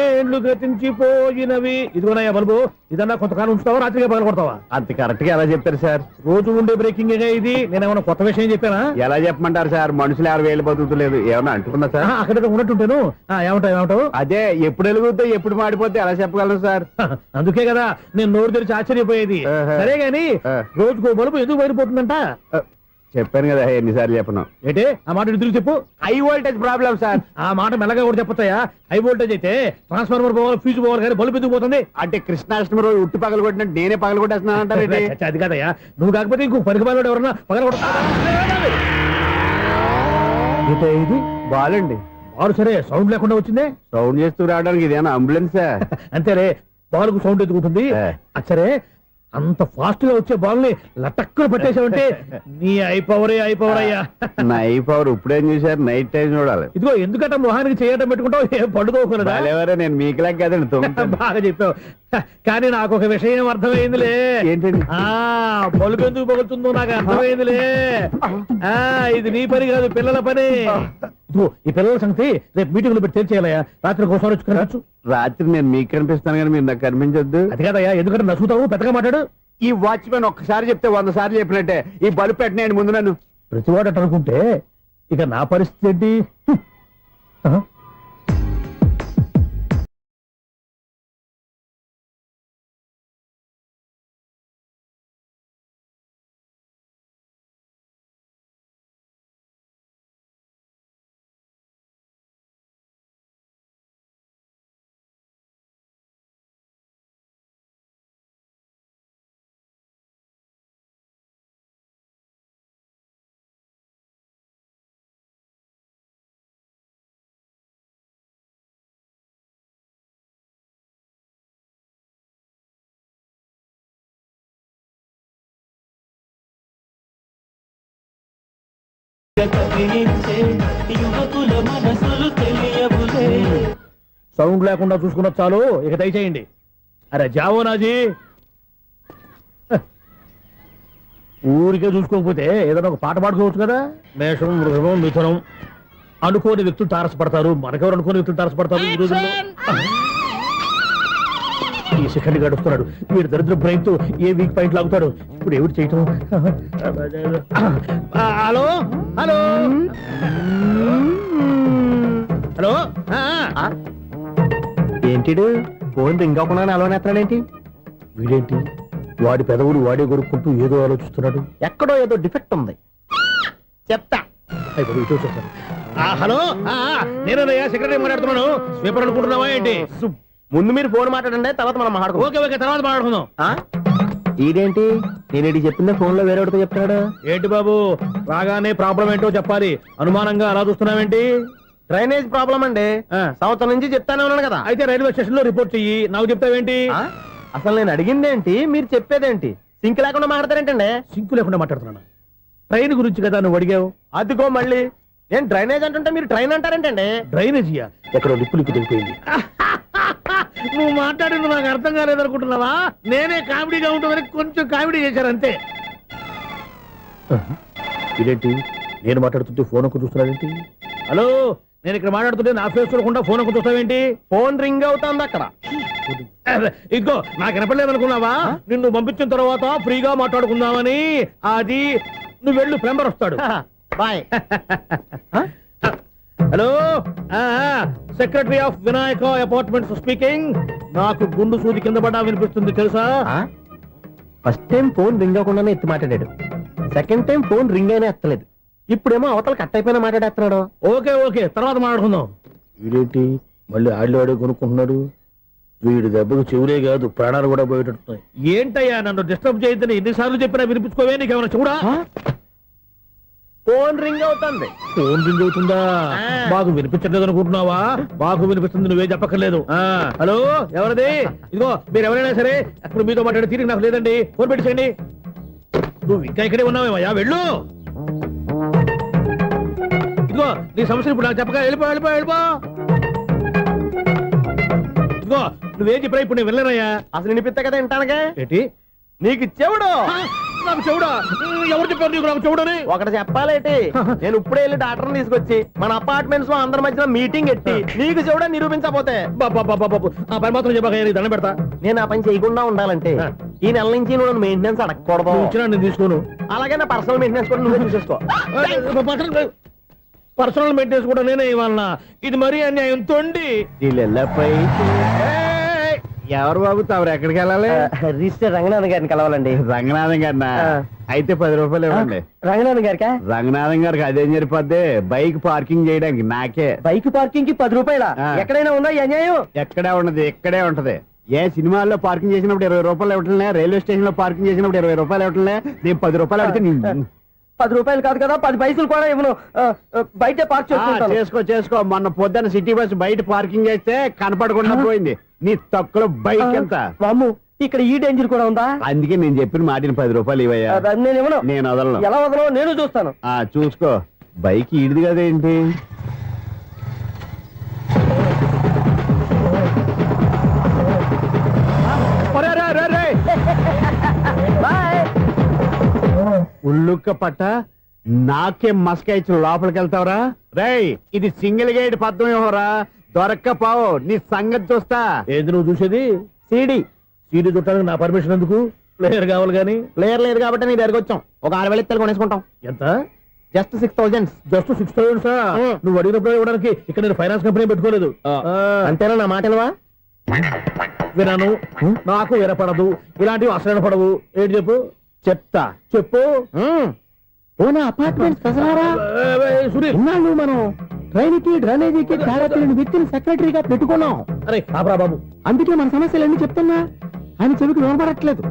Speaker 5: ఏండ్లు గతించిపోయినవి. ఇదిగోనయ్యా బల్బు, ఇదన్నా కొంతకాలం ఉంచుతావా, రాత్రిగా పగల కొడతావా?
Speaker 6: అంత కరెక్ట్ గా ఎలా చెప్తారు సార్?
Speaker 5: రోజు ఉండే బ్రేకింగ్ ఇది. నేనేమన్నా కొత్త విషయం చెప్పానా?
Speaker 6: ఎలా చెప్పమంటారు సార్? మనుషులు 60,000 బతుకుతలేదు, ఏమన్నా అంటున్నా సార్?
Speaker 5: అక్కడ ఉన్నట్టుంటాను. ఏమంటావు?
Speaker 6: అదే ఎప్పుడు వెలుగుద్దో ఎప్పుడు మాడిపోతే ఎలా చెప్పగలను సార్?
Speaker 5: అందుకే కదా నేను నోరు తెరిచి ఆశ్చర్యపోయేది. సరే గాని రోజుకో బలుపు ఎందుకు బయటపోతుందంట?
Speaker 6: చెప్పాను కదా ఎన్నిసార్లు చెప్పను.
Speaker 5: ఏంటే ఆ మాట తిరిగి చెప్పు.
Speaker 6: High voltage problem sir.
Speaker 5: ఆ మాట మెల్లగా కూడా చెప్పొచ్చాయా? హై వోల్టేజ్ అయితే ట్రాన్స్ఫార్మర్ పోవాలి, ఫ్యూజ్ పోవాలి, కానీ బల్బు ఎందుకు పోతుంది?
Speaker 6: అంటే కృష్ణాష్టమి రోజు ఉట్టి పగలు కొట్టినట్టు నేనే పగలు కొట్టేస్తున్నానంటారు.
Speaker 5: అది కాదయ్యా, నువ్వు కాకపోతే ఇంకో పనికి బాగా ఎవరన్నా పగల కొడతా. ఇది
Speaker 6: బాలండి.
Speaker 5: బాలు సరే సౌండ్ లేకుండా వచ్చిందే.
Speaker 6: సౌండ్ చేస్తూ రావడానికి ఇదేనా అంబులెన్సా?
Speaker 5: అంతేలే, బాలుకు సౌండ్ ఎదుగుతుంది. సరే అంత ఫాస్ట్ గా వచ్చే బాల్ ని లటక్కున పట్టేసావంటే నీ ఐపవర్ అయ్యా.
Speaker 6: నైట్ పవర్ ఇప్పుడేం చూసారు? నైట్ టైం చూడాలి.
Speaker 5: ఇదిగో ఎందుకంటే మొహానికి చేయటం పెట్టుకుంటావు, ఏం పండుకోకూడదా?
Speaker 6: ఎవరో నేను మీకులాగా కదండి.
Speaker 5: బాగా చెప్పావు. కానీ నాకు ఒక విషయం అర్థమైందిలే.
Speaker 6: ఏంటండి?
Speaker 5: బలుపు ఎందుకు పగులుతుందో నాకు అర్థమైందిలే. ఇది నీ పని కాదు, పిల్లల పని. ఈ పిల్లల సంగతి రేపు మీటింగ్ లో పెట్టి తెలిసేయాలయ్యా. రాత్రి ఒకసారి వచ్చి కనొచ్చు.
Speaker 6: రాత్రి నేను మీకు కనిపిస్తాను కానీ మీరు నాకు కనిపించొద్దు.
Speaker 5: అది కాదయ్యా, ఎందుకంటే నసుగుతావు, పెద్దగా మాట్లాడు.
Speaker 6: ఈ వాచ్మెన్ ఒక్కసారి చెప్తే 100 సార్లు చెప్పినట్టే. ఈ బల్బు పెట్టినాయండి ముందు నన్ను.
Speaker 5: ప్రతివాడు అనుకుంటే ఇక నా పరిస్థితి ఏంటి? సౌండ్ లేకుండా చూసుకున్న చాలు, ఇక దయచేయండి. అరే జావో నాజీ, ఊరికే చూసుకోకపోతే ఏదైనా ఒక పాట పాడుకోవచ్చు కదా. మేషం, వృషభం, మిథునం అనుకోని వ్యక్తులు తారసపడతారు. మనకెవరు అనుకోని వ్యక్తులు తారసపడతారు ఈ రోజుల్లో? ఈ సెకండ్ గడుపుతున్నాడు వీడు దరిద్ర బ్రెయిన్ తో. ఏ వీక్ పాయింట్ లాగుతాడు ఇప్పుడు? ఎవరు చేయటం? Hello hello hello.
Speaker 2: ఏంటిడు ఫోన్ రింగ్ అవ్వకుండా అలవనేస్తాడేంటి?
Speaker 5: వీడేంటి వాడి పెదవులు వాడే కొరుక్కుంటూ ఏదో ఆలోచిస్తున్నాడు.
Speaker 2: ఎక్కడో ఏదో డిఫెక్ట్ ఉంది. చెప్తా.
Speaker 5: హలో, నేనయ్యా సెక్రటరీ మాట్లాడుతున్నాను. స్వీపర్ అనుకుంటున్నావా ఏంటి?
Speaker 2: ముందు మీరు ఫోన్ మాట్లాడండి, తర్వాత మనం మాట్లాడుకో.
Speaker 1: ఓకే ఓకే, తర్వాత మాట్లాడుకుందాం.
Speaker 2: ఇదేంటి నేనేటి చెప్పిందే ఫోన్ లో వేరే చెప్తాడు.
Speaker 1: ఏంటి బాబు, రాగానే ప్రాబ్లం ఏంటో చెప్పాలి, అనుమానంగా అలా చూస్తున్నావేంటి?
Speaker 2: డ్రైనేజ్ ప్రాబ్లం అండి. సంవత్సరం నుంచి చెప్తానే ఉన్నాను కదా.
Speaker 1: అయితే రైల్వే స్టేషన్ లో రిపోర్ట్ చెయ్యి, నాకు చెప్తావేంటి?
Speaker 2: అసలు నేను అడిగిందేంటి, మీరు చెప్పేదేంటి? సింక్ లేకుండా మాట్లాడతారేంటండి?
Speaker 1: సింకు లేకుండా మాట్లాడుతున్నాను. ట్రైన్ గురించి కదా నువ్వు అడిగావు.
Speaker 2: అదిగో మళ్ళీ నేను డ్రైనేజ్ అంటుంటే మీరు ట్రైన్ అంటారేంటండి?
Speaker 1: డ్రైనేజీయా? ఎక్కడో లిప్పు దిగిపోయింది. నువ్వు మాట్లాడింది నాకు అర్థం కాలేదనుకుంటున్నావా? నేనే కామెడీగా ఉంటుందని కొంచెం కామెడీ చేశారు అంతే. ఇదేంటి నేను మాట్లాడుతుంటే ఫోన్ ఒక్క చూస్తున్నావేంటి? హలో, నేను ఇక్కడ మాట్లాడుతుంటే నా ఫేస్ చూడకుండా ఫోన్ ఒక్క చూస్తావేంటి?
Speaker 2: ఫోన్ రింగ్ అవుతుంది అక్కడ.
Speaker 1: ఇదిగో నాకు వినపడలేదు అనుకున్నావా? నిన్ను పంపించిన తర్వాత ఫ్రీగా మాట్లాడుకుందామని. అది నువ్వు వెళ్ళు, ప్లంబర్ వస్తాడు.
Speaker 2: Bye.
Speaker 1: Hello, secretary of Vinayaka apartments speaking. నాకు గుండు సూది కింద పడ్డా వినిపిస్తుంది తెలుసా?
Speaker 2: ఫస్ట్ టైం ఫోన్ రింగ్ అవ్వకుండానే ఎత్తి మాట్లాడాడు. సెకండ్ టైం ఫోన్ రింగ్ అయినా ఎత్తలేదు. ఇప్పుడేమో అవతల కట్ అయిపోయినా మాట్లాడేస్తున్నాడు.
Speaker 1: ఓకే ఓకే, తర్వాత మాట్లాడుకుందాం. వీడేంటి మళ్ళీ ఆడిలో కొనుక్కుంటున్నాడు? వీడి దెబ్బకు చెవులే కాదు, ప్రాణాలు కూడా పోయేటట్టున్నాయి. ఏంటయ్యా నన్ను డిస్టర్బ్ చేయొద్దని ఎన్నిసార్లు చెప్పినా వినిపించుకోవే? నీకేమైనా చూడా?
Speaker 2: ఫోన్ రింగ్ అవుతుంది.
Speaker 1: ఫోన్ రింగ్ అవుతుందా? మాకు వినిపించట్లేదు అనుకుంటున్నావా? మాకు వినిపిస్తుంది, నువ్వే చెప్పక్కర్లేదు. హలో, ఎవరిది? ఇదిగో మీరు ఎవరైనా సరే ఇప్పుడు మీతో మాట్లాడే తీరిక నాకు లేదండి, ఫోన్ పెట్టేసేయండి. నువ్వు ఇంకా ఇక్కడే ఉన్నావేమయ్యా, వెళ్ళు. ఇదిగో నీ సమస్యలు ఇప్పుడు నాకు చెప్పగా వెళ్ళిపో వెళ్ళిపో వెళ్ళిపో. ఇదిగో నువ్వేం చెప్పరా ఇప్పుడు నేను వెళ్ళానయ్యా.
Speaker 2: అసలు వినిపిస్తా కదా వింటానకే.
Speaker 1: ఏంటి
Speaker 2: నీకు చెవుడు?
Speaker 1: నాకు చెవుడా? ఎవరు చెప్పారు నీకు నాకు చెవుడని?
Speaker 2: ఒకటి చెప్పాలేటి, నేను ఇప్పుడే వెళ్ళి డాక్టర్ని తీసుకొచ్చి మన అపార్ట్మెంట్స్ లో అందరి మధ్యన మీటింగ్ ఎట్టి నీకు చెవుడా నిరూపించకపోతే
Speaker 1: ఆ పని మాత్రం చెప్పాక దండం పెడతా.
Speaker 2: నేను ఆ పని చేయకుండా ఉండాలంటే ఈ నెల నుంచి నువ్వు మెయింటెనెన్స్ అడగకూడదు.
Speaker 1: ఇచ్చినా నేను తీసుకోను.
Speaker 2: అలాగే నా పర్సనల్ మెయింటెనెన్స్ కూడా నువ్వే చూసేసుకో.
Speaker 1: పర్సనల్ మెయింటెనెన్స్ కూడా నేనే ఇవ్వాలన్నా? ఇది మరీ అన్యాయం తొండి.
Speaker 6: ఎవరు బాబు తమరు ఎక్కడికి వెళ్ళాలి?
Speaker 2: రిజిస్టర్ రంగనాథ్ గారిని కలవాలండి.
Speaker 6: రంగనాథం గారినా? అయితే 10 రూపాయలు ఇవ్వండి.
Speaker 2: రంగనాథ్ గారికా?
Speaker 6: రంగనాథం గారికి అదేం సరిపోద్ది, బైక్ పార్కింగ్ చేయడానికి నాకే.
Speaker 2: బైక్ పార్కింగ్ కి 10 రూపాయల? ఎక్కడైనా ఉందా ఈ అన్యాయం?
Speaker 6: ఎక్కడే ఉండదు, ఇక్కడే ఉంటది. ఏ సినిమాల్లో పార్కింగ్ చేసినప్పుడు 20 రూపాయలు ఇవ్వట్లే, రైల్వే స్టేషన్ లో పార్కింగ్ చేసినప్పుడు 20 రూపాయలు ఇవ్వట్లే. నేను 10 రూపాయలు అడిగితే
Speaker 2: 10 రూపాయలు కాదు కదా, 10 పైసలు కూడా ఇవ్వను. బయట పార్క్
Speaker 6: చేసుకో చేసుకో. మొన్న పొద్దున్న సిటీ బస్ బయట పార్కింగ్ చేస్తే కనపడకుండా పోయింది. నీ తక్కువ బైక్ ఎంత?
Speaker 2: మాము ఇక్కడ ఈ డేంజర్ కూడా ఉందా?
Speaker 6: అందుకే నేను చెప్పిన మాటిని 10 రూపాయలు ఇవ్వయ్యా.
Speaker 2: నేను ఇవ్వను.
Speaker 6: నేను వదలను.
Speaker 2: ఎలా వదలవు నేను చూస్తాను.
Speaker 6: చూసుకో. బైక్ ఈడిది కదేంటి? ఉల్లుక్క పట్ట నాకే మస్క ఇచ్చిన లోపలికి వెళ్తావరా? రేయ్, ఇది సింగిల్ గేట్ పద్మం ఇవ్వరా, దొరక్కపోవు నీ సంగతి చూస్తా.
Speaker 1: ఏది నువ్వు చూసేది?
Speaker 2: సీడీ.
Speaker 1: సీడీ చుట్టానికి నా పర్మిషన్ ఎందుకు? ప్లేయర్ కావాలి గానీ.
Speaker 2: ప్లేయర్ లేదు కాబట్టి నీ దగ్గరకు వచ్చాం. ఒక 6,000 ఇత్తలు కొనేసుకుంటాం.
Speaker 1: ఎంత?
Speaker 2: జస్ట్ 6,000.
Speaker 1: జస్ట్ 6,000? నువ్వు అడిగినప్పుడు ఇవ్వడానికి ఇక్కడ నేను ఫైనాన్స్ కంపెనీ పెట్టుకోలేదు.
Speaker 2: అంతేనా? నా మాటలవా?
Speaker 1: వినాను, నాకు వినపడదు, ఇలాంటివి అసలు వినపడవు. ఏంటి చెప్పు?
Speaker 2: చెప్తా.
Speaker 1: చెప్పు.
Speaker 2: అపార్ట్మెంట్ సునీల్, మనం ట్రైన్కి డ్రైనేజీకి తేడా తెలియని వ్యక్తిని సెక్రటరీగా పెట్టుకున్నాం.
Speaker 1: అరే ఆపరా బాబు,
Speaker 2: అందుకే మన సమస్యలన్నీ చెప్తున్నా. ఆయన చెవికి వినపడట్లేదు.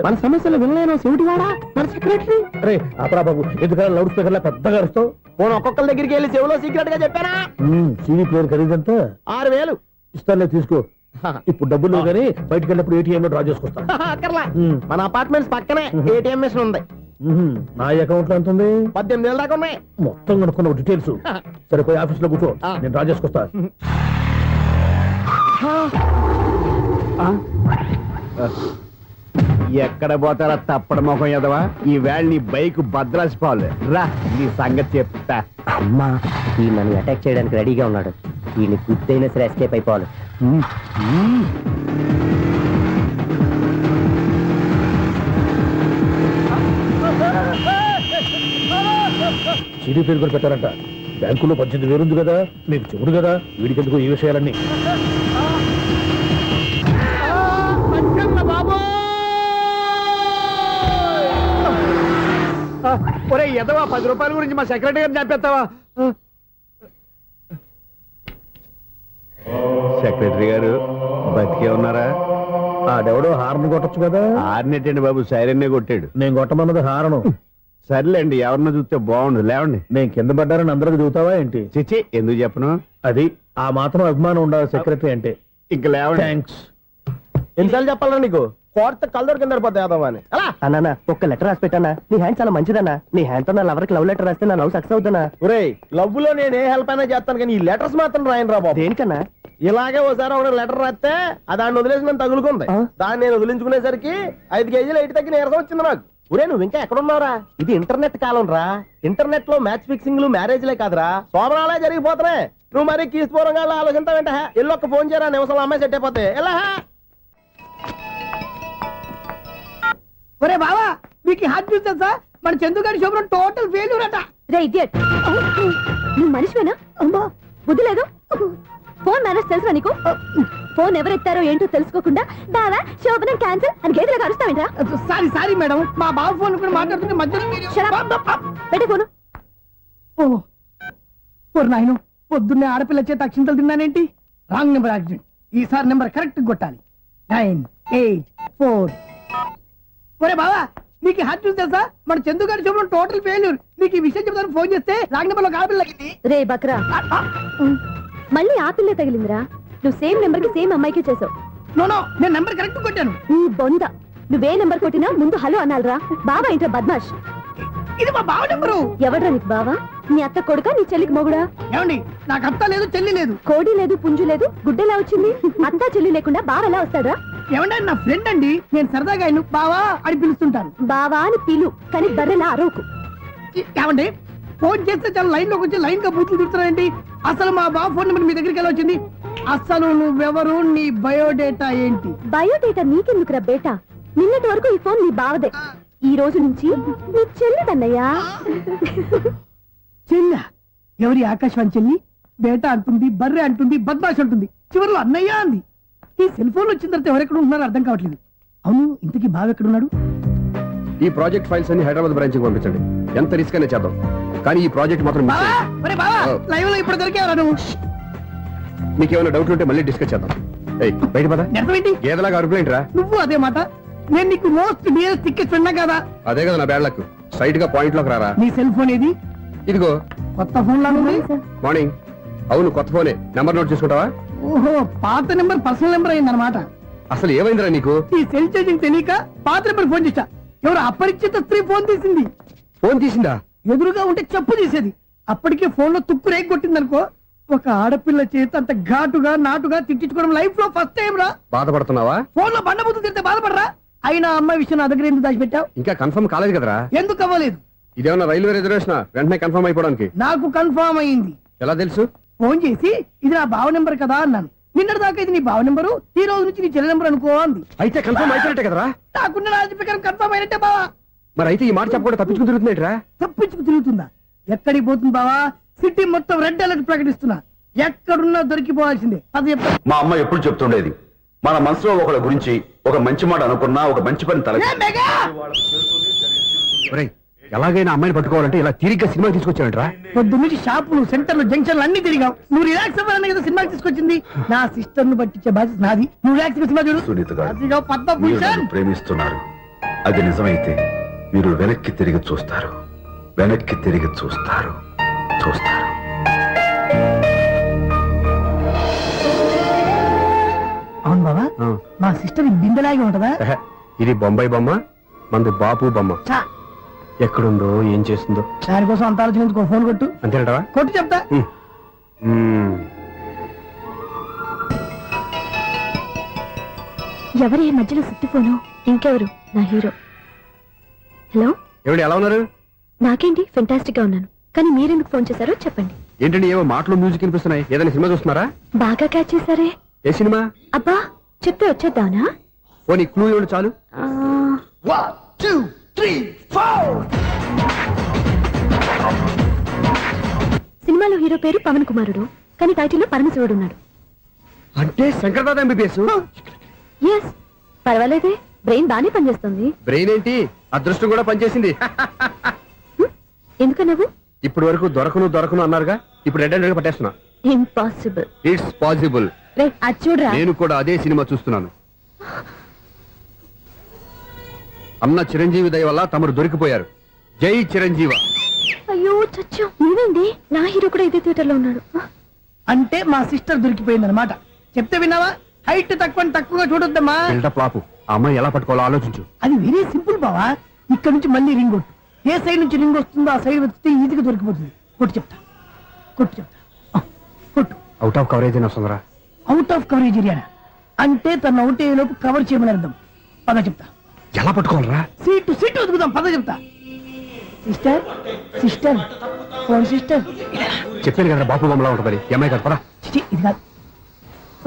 Speaker 2: మన సమస్యలు వినలేను చెవిటివాడా మన సెక్రటరీ.
Speaker 1: అరే ఆపరా బాబు, ఎందుకన్నా లౌడ్ స్పీకర్ లా పెద్దగా అరుస్తావు?
Speaker 2: పోను ఒక్కొక్కరి దగ్గరికి వెళ్ళి చెవిలో సీక్రెట్ గా చెప్పానా?
Speaker 1: CD player ఖరీదంతా
Speaker 2: 6,000.
Speaker 1: ఇస్తానులే, తీసుకో. ఇప్పుడు డబ్బులు లేవు కానీ బయటకు వెళ్ళినప్పుడు ఏటీఎం లో డ్రా చేసుకొస్తా.
Speaker 2: అక్కర్లా, మన అపార్ట్మెంట్స్ పక్కనే ఏటీఎం మిషన్ ఉంది.
Speaker 1: నా అకౌంట్ లో ఎంత ఉంది?
Speaker 2: 18,000 దాకా ఉన్నాయి.
Speaker 1: మొత్తం కనుక్కున్న డీటెయిల్స్. సరిపోయి ఆఫీస్ లో కూర్చో, నేను డ్రా చేసుకొస్తా.
Speaker 6: ఎక్కడ పోతారా తప్పడ మొఖం ఎదవా? ఈ వేళ నీ బైక్ భద్రాసిపోవాలి. రా, నీ సంగతి చెప్తా.
Speaker 2: అమ్మా, ఈ నన్ను అటాక్ చేయడానికి రెడీగా ఉన్నాడు. ఈయన గుద్దైనా సరే ఎస్కేప్ అయిపోవాలి.
Speaker 1: సీడీ పేరు కూడా పెట్టారంట. బ్యాంకులో 18,000 ఉంది కదా, మీకు చెవుడు కదా, వీడికెందుకు ఈ విషయాలన్నీ?
Speaker 6: ఒరే ఎదవా, 10 రూపాయల గురించి మా సెక్రటరీ గారిని చంపేస్తావా? సెక్రటరీ గారు, ఇంకేమన్నారా?
Speaker 1: ఆడెవడో హార్న్ కొట్టచ్చు కదా.
Speaker 6: ఆరినట్టండి బాబు, సైరన్నే కొట్టాడు.
Speaker 1: నేను కొట్టమన్నది హారను.
Speaker 6: సర్లేండి, ఎవరన్నా చూస్తే బాగుండు. లేవండి.
Speaker 1: నేను కింద పడ్డారని అందరికి చూతావా ఏంటి?
Speaker 6: చిచ్చి, ఎందుకు చెప్పను?
Speaker 1: అది ఆ మాత్రం అభిమానం ఉండాలి సెక్రటరీ అంటే.
Speaker 6: ఇంక లేవండి.
Speaker 1: థ్యాంక్స్.
Speaker 2: ఎన్నిసార్లు చెప్పాలా నీకు? కోర్త కలర్ కింద పడిపోతాయి యాదవ్ అని. అన్నా ఒక్క లెటర్ రాసి పెట్టానా? నీ హ్యాండ్ చాలా మంచిదన్నా. నీ హ్యాండ్ తో నా లవర్కి లవ్ లెటర్ రాస్తే నా లవ్ సక్సెస్ అవుతానా? ఒరేయ్, లవ్ లో నేను ఏ హెల్ప్ అయినా చేస్తాను, కానీ ఈ లెటర్స్ మాత్రం రాయను రా బాబు. దేనికన్నా? ఇలాగే ఒకసారి ఒక లెటర్ రాస్తే అది దాన్ని వదిలేసి నన్ను తగులుకుంది. దాన్ని నేను వదిలించుకునేసరికి 5 కేజీలు 8 తగ్గి నీరసం వచ్చింది నాకు. ఒరే, నువ్వు ఇంకా ఎక్కడున్నావురా? ఇది ఇంటర్నెట్ కాలం రా. ఇంటర్నెట్ లో మ్యాచ్ ఫిక్సింగ్లు మ్యారేజ్లే కాదురా, శోభనాలే జరిగిపోతున్నాయి. నువ్వు మరి కీస్పూరంగా ఆలోచించావంటే ఎల్లొక్క ఫోన్ చేయరా, నిమిషంలో అమ్మాయి సెట్ అయిపోతాయి. ఎలా?
Speaker 9: ఒరే బావా, మీకు హాట్ న్యూస్ తెలుసా? మన చందుగారి శోభనం టోటల్ ఫెయిల్యూర్ అట.
Speaker 3: రే ఇడియట్, నువ్వు మనిషివేనా? అమ్మా, బుద్ధి లేదు. ఫోన్ మేనేజ్ తెలుసా నీకు? ఫోన్ ఎవరెత్తారో ఏంటో తెలుసుకోకుండా బావా శోభనం క్యాన్సిల్ అని గేదెలకు అరుస్తావేంట్రా?
Speaker 9: సారీ సారీ మేడం, మా బావ ఫోన్ కూడా మాట్లాడుతుంటే మధ్యలో మీరు
Speaker 3: పెట్టే ఫోను.
Speaker 9: ఓ నాయను, పొద్దున్నే ఆడపిల్ల చేత అక్షింతలు తిన్నానేంటి? Wrong number accident. ఈసారి నెంబర్ కరెక్ట్ కొట్టాలి. 984. ఒరే బావా, నీకు హాట్ న్యూస్ తెలుసా? మన చందుగారి శోభనం టోటల్ ఫెయిల్యూర్. నీకు ఈ విషయం చెప్తాను ఫోన్ చేస్తే రాంగ్ నెంబర్ లో ఆడపిల్ల తగ్గింది.
Speaker 3: రే బక్రా, మళ్ళీ ఆ పిల్లే తగిలిందిరా. నువ్వు సేమ్ నెంబర్ కి సేమ్ అమ్మాయికే చేసావు.
Speaker 9: నో, నేను నెంబర్ కరెక్ట్ కొట్టాను.
Speaker 3: నీ బొంద, నువ్వే నెంబర్ కొట్టినా ముందు హలో అనాలిరా. బావా ఏంట్రా బద్మాష్?
Speaker 9: ఇది మా బావ నెంబరు.
Speaker 3: ఎవడ్రా నీకు బావా? నీ అత్త కొడుకా, నీ చెల్లికి మొగుడా?
Speaker 9: ఏమండి, నాకు అత్త లేదు, చెల్లి లేదు.
Speaker 3: కోడి లేదు, పుంజు లేదు, గుడ్డెలా వచ్చింది? అత్త చెల్లి లేకుండా బావ ఎలా వస్తాడా?
Speaker 9: ఏమంటే నా ఫ్రెండ్ అండి, నేను సరదాగా ఆయన బావా అని పిలుస్తుంటాను.
Speaker 3: బావా అని పిలు, కానీ బర్రెలా అరవకు.
Speaker 9: ఏమండి, ఫోన్ చేస్తే చాలా లైన్ లోకి వచ్చి లైన్ గా బూతులు తిడుతున్నాయండి. అసలు మా బావ ఫోన్ నెంబర్ మీ దగ్గరికి ఎలా వచ్చింది? అసలు నువ్వెవరు, నీ బయోడేటా ఏంటి?
Speaker 3: బయోడేటా నీకెందుకురా బేటా? నిన్నటి వరకు ఈ ఫోన్ నీ బావదే, ఈ రోజు నుంచి నీ చెల్లిదన్నయ్యా.
Speaker 9: చెల్ల ఎవరి? ఆకాశవాణి చెల్లి. బేటా అంటుంది, బర్రె అంటుంది, బద్మాష్ అంటుంది, చివరిలో అన్నయ్య అంది. ఈ సెల్ ఫోన్ వచ్చిన తర్వాత ఎవరెక్కడ ఉంటున్నారో అర్థం కావట్లేదు. అవును, ఇంతకీ బావ ఎక్కడున్నాడు?
Speaker 7: ఈ ప్రాజెక్ట్ ఫైల్స్ అన్ని హైదరాబాద్ బ్రాంచ్ కి పంపించండి. ఎంత రిస్క్ అయినా చేద్దాం, కానీ ఈ ప్రాజెక్ట్ మాత్రం మిస్
Speaker 9: బావా,
Speaker 7: అయ్యింది.
Speaker 9: ఒరే బావా, లైవ్ లో ఇప్పుడు దొరికేవరా నువ్వు?
Speaker 7: మీకు ఏమైనా డౌట్ ఉంటే మళ్ళీ డిస్కస్ చేద్దాం. ఏయ్, బయట పద.
Speaker 9: నిజమేంటి?
Speaker 7: గేదలాగా అరుపులేంట్రా?
Speaker 9: నువ్వు అదే మాట. నేను నీకు మోస్ట్ డియరెస్ట్ టికెట్స్ ఉన్నా కదా.
Speaker 7: అదే కదా నా బ్యాడ్ లక్. స్ట్రైట్ గా పాయింట్ లోకి రారా.
Speaker 9: నీ సెల్ ఫోన్ ఏది?
Speaker 7: ఇదిగో.
Speaker 9: కొత్త ఫోన్ లాగా ఉంది.
Speaker 7: మార్నింగ్. అవును, కొత్త ఫోనే. నెంబర్ నోట్ చేసుకుంటావా?
Speaker 9: ఓహో, పాత నెంబర్ పర్సనల్ నెంబర్ అయిందన్నమాట.
Speaker 7: అసలు ఏమైందిరా నీకు?
Speaker 9: ఈ సెల్ చేంజింగ్ తెలియక పాత నెంబర్ ఫోన్ చేశా. ఎవరు అపరిచిత స్త్రీ ఫోన్ తీసింది.
Speaker 7: ఫోన్ తీసిందా?
Speaker 9: ఎదురుగా ఉంటే చెప్పు తీసేది. అప్పటికే ఫోన్ లో తుక్కు రేగి కొట్టిందనుకో. ఒక ఆడపిల్ల చేత అంత ఘాటుగా నాటుగా తిట్టించుకోవడం లైఫ్ లో ఫస్ట్ టైం రా.
Speaker 7: బాధపడుతున్నావా?
Speaker 9: ఫోన్ లో బండబుద్ధులు తింటే బాధపడరా? అయినా అమ్మాయి విషయం నా దగ్గర ఎందుకు దాచిపెట్టావు?
Speaker 7: ఇంకా కన్ఫర్మ్ కాలేదు కదరా.
Speaker 9: ఎందుకు అవ్వలేదు?
Speaker 7: ఇదేమన్నా రైల్వే రిజర్వేషన్? వెంటనే కన్ఫర్మ్ అయిపోవడానికి.
Speaker 9: నాకు కన్ఫర్మ్ అయింది.
Speaker 7: ఎలా తెలుసు?
Speaker 9: ఫోన్ చేసి ఇది నా బావ నెంబర్ కదా అన్నాను. నిన్నటి దాకా ఇది నీ బావ నెంబరు, ఈ రోజు నుంచి నీ చెల్లి నెంబర్ అనుకో అంది.
Speaker 7: అయితే కన్ఫర్మ్ అయిపోయినట్టే కదరా.
Speaker 9: నాకున్న రాజు ప్రకారం కన్ఫర్మ్ అయినట్టే బావా.
Speaker 7: మరి అయితే ఈ మాట చెప్పకుండా తప్పించుకుని తిరుగుతున్నాయిట్రా.
Speaker 9: తప్పించుకు తిరుగుతుందా? ఎక్కడికి పోతుంది బావా? సిటీ మొత్తం రెడ్ అలర్ట్ ప్రకటిస్తున్నా. ఎక్కడున్నా దొరికిపోవాల్సిందే. అది చెప్తా.
Speaker 10: మా అమ్మ ఎప్పుడు చెప్తుండేది, మన మనసులో ఒకళ్ళ గురించి ఒక మంచి మాట అనుకున్నా ఒక మంచి పని తల.
Speaker 7: ఎలాగైనా అమ్మాయిని పట్టుకోవాలంటే ఇలా తీరిగ్గా సినిమా తీసుకొచ్చానంట్రా.
Speaker 9: పొద్దు నుంచి షాపులు, సెంటర్లు, జంక్షన్లు అన్ని తిరిగావు. నువ్వు రిలాక్స్ అవ్వాలని కదా సినిమాకి తీసుకొచ్చింది. నా సిస్టర్ ను పట్టించే బాధ్యత నాది. నువ్వు రిలాక్స్ సినిమా చూడు.
Speaker 10: సునీత గారు,
Speaker 9: అదిగో పద్మభూషణ్.
Speaker 10: మీరు నన్ను ప్రేమిస్తున్నారు. అది నిజమైతే మీరు వెనక్కి తిరిగి చూస్తారు, వెనక్కి తిరిగి చూస్తారు, చూస్తారు.
Speaker 9: అవును బావా, మా సిస్టర్ బిందెలాగే ఉంటదా?
Speaker 7: ఇది బొంబాయి బొమ్మ, మంది బాపు బొమ్మ.
Speaker 9: చా,
Speaker 7: ఎక్కడుందో ఏం చేస్తుందో
Speaker 9: దానికోసం అంత ఆలోచించుకో. ఫోన్ కొట్టు.
Speaker 7: అంతేనటవా?
Speaker 9: కొట్టు చెప్తా.
Speaker 3: ఎవరి మధ్యలో సుత్తి ఫోను? ఇంకెవరు? నా హీరో. హలో,
Speaker 7: ఎవడు ఎలా ఉన్నారు?
Speaker 3: నాకేంటి ఫెంటాస్టిక్ గా ఉన్నాను, కానీ మీరెందుకు ఫోన్ చేశారో చెప్పండి.
Speaker 7: ఏంటండి ఏవో మాటలు మ్యూజిక్ వినిపిస్తున్నాయి. ఏదైనా సినిమా చూస్తున్నారా?
Speaker 3: బాగా క్యాచ్ చేశారే.
Speaker 7: ఏ సినిమా?
Speaker 3: అబ్బా, చెప్తే వచ్చేద్దానా?
Speaker 7: ఓ నీ క్లూ ఇవ్వండి చాలు.
Speaker 3: సినిమాలో హీరో పేరు పవన్ కుమారుడు, కానీ టైటిల్లో పరమశివుడు ఉన్నాడు.
Speaker 7: అంటే శంకర్దాద ఎంబీబీఎస్.
Speaker 3: ఎస్, పర్వాలేదే, బ్రెయిన్ బానే పనిచేస్తుంది.
Speaker 7: బ్రెయిన్ ఏంటి, అదృష్టం కూడా పనిచేసింది.
Speaker 3: ఎందుకన్నావు?
Speaker 7: ఇప్పటి వరకు దొరకను దొరకను అన్నారుగా, ఇప్పుడు రెడ్ హ్యాండెడ్ గా పట్టేస్తున్నా.
Speaker 3: ఇంపాసిబుల్.
Speaker 7: It's possible.
Speaker 3: రే అది చూడరా.
Speaker 7: నేను కూడా అదే సినిమా చూస్తున్నాను. అన్న చిరంజీవి దయ వల్ల తమరు దొరికిపోయారు. జై చిరంజీవ.
Speaker 3: అయ్యో చచ్చో ఏమైంది? నా హీరో కూడా ఇదే థియేటర్ లో ఉన్నాడు.
Speaker 9: అంటే మా సిస్టర్ దొరికిపోయింది అనమాట. చెప్తే విన్నావా? హైట్ తక్కువగా చూడొద్దమ్మా.
Speaker 7: బిల్డప్ లాపు. ఆ అమ్మాయి ఎలా పట్టుకోవాలో ఆలోచించు.
Speaker 9: అది వెరీ సింపుల్ బావా. ఇక్కడ నుంచి మళ్ళీ రింగ్ కొట్టు. ఏ సైడ్ నుంచి రింగ్ వస్తుందో ఆ సైడ్ వెతికితే ఈజీగా దొరికిపోతుంది. కొట్టు చెప్తా. ఆ, కొట్టు.
Speaker 7: అవుట్ ఆఫ్ కవరేజ్ అయినా వస్తుందిరా.
Speaker 9: అవుట్ ఆఫ్ కవరేజ్ ఏరియా అంటే తన అవుట్ అయ్యే లోపు కవర్ చేయమని అర్థం. పద చెప్తా.
Speaker 7: ఎలా పట్టుకోవాలరా?
Speaker 9: సీటు వెతుకుదాం. పద చెప్తా. Sister phone sister.
Speaker 7: చెప్పాను కదా బాపు బొమ్మలా ఉంటుంది. అమ్మాయి కదా పరా.
Speaker 9: చిచి ఇది కాదు.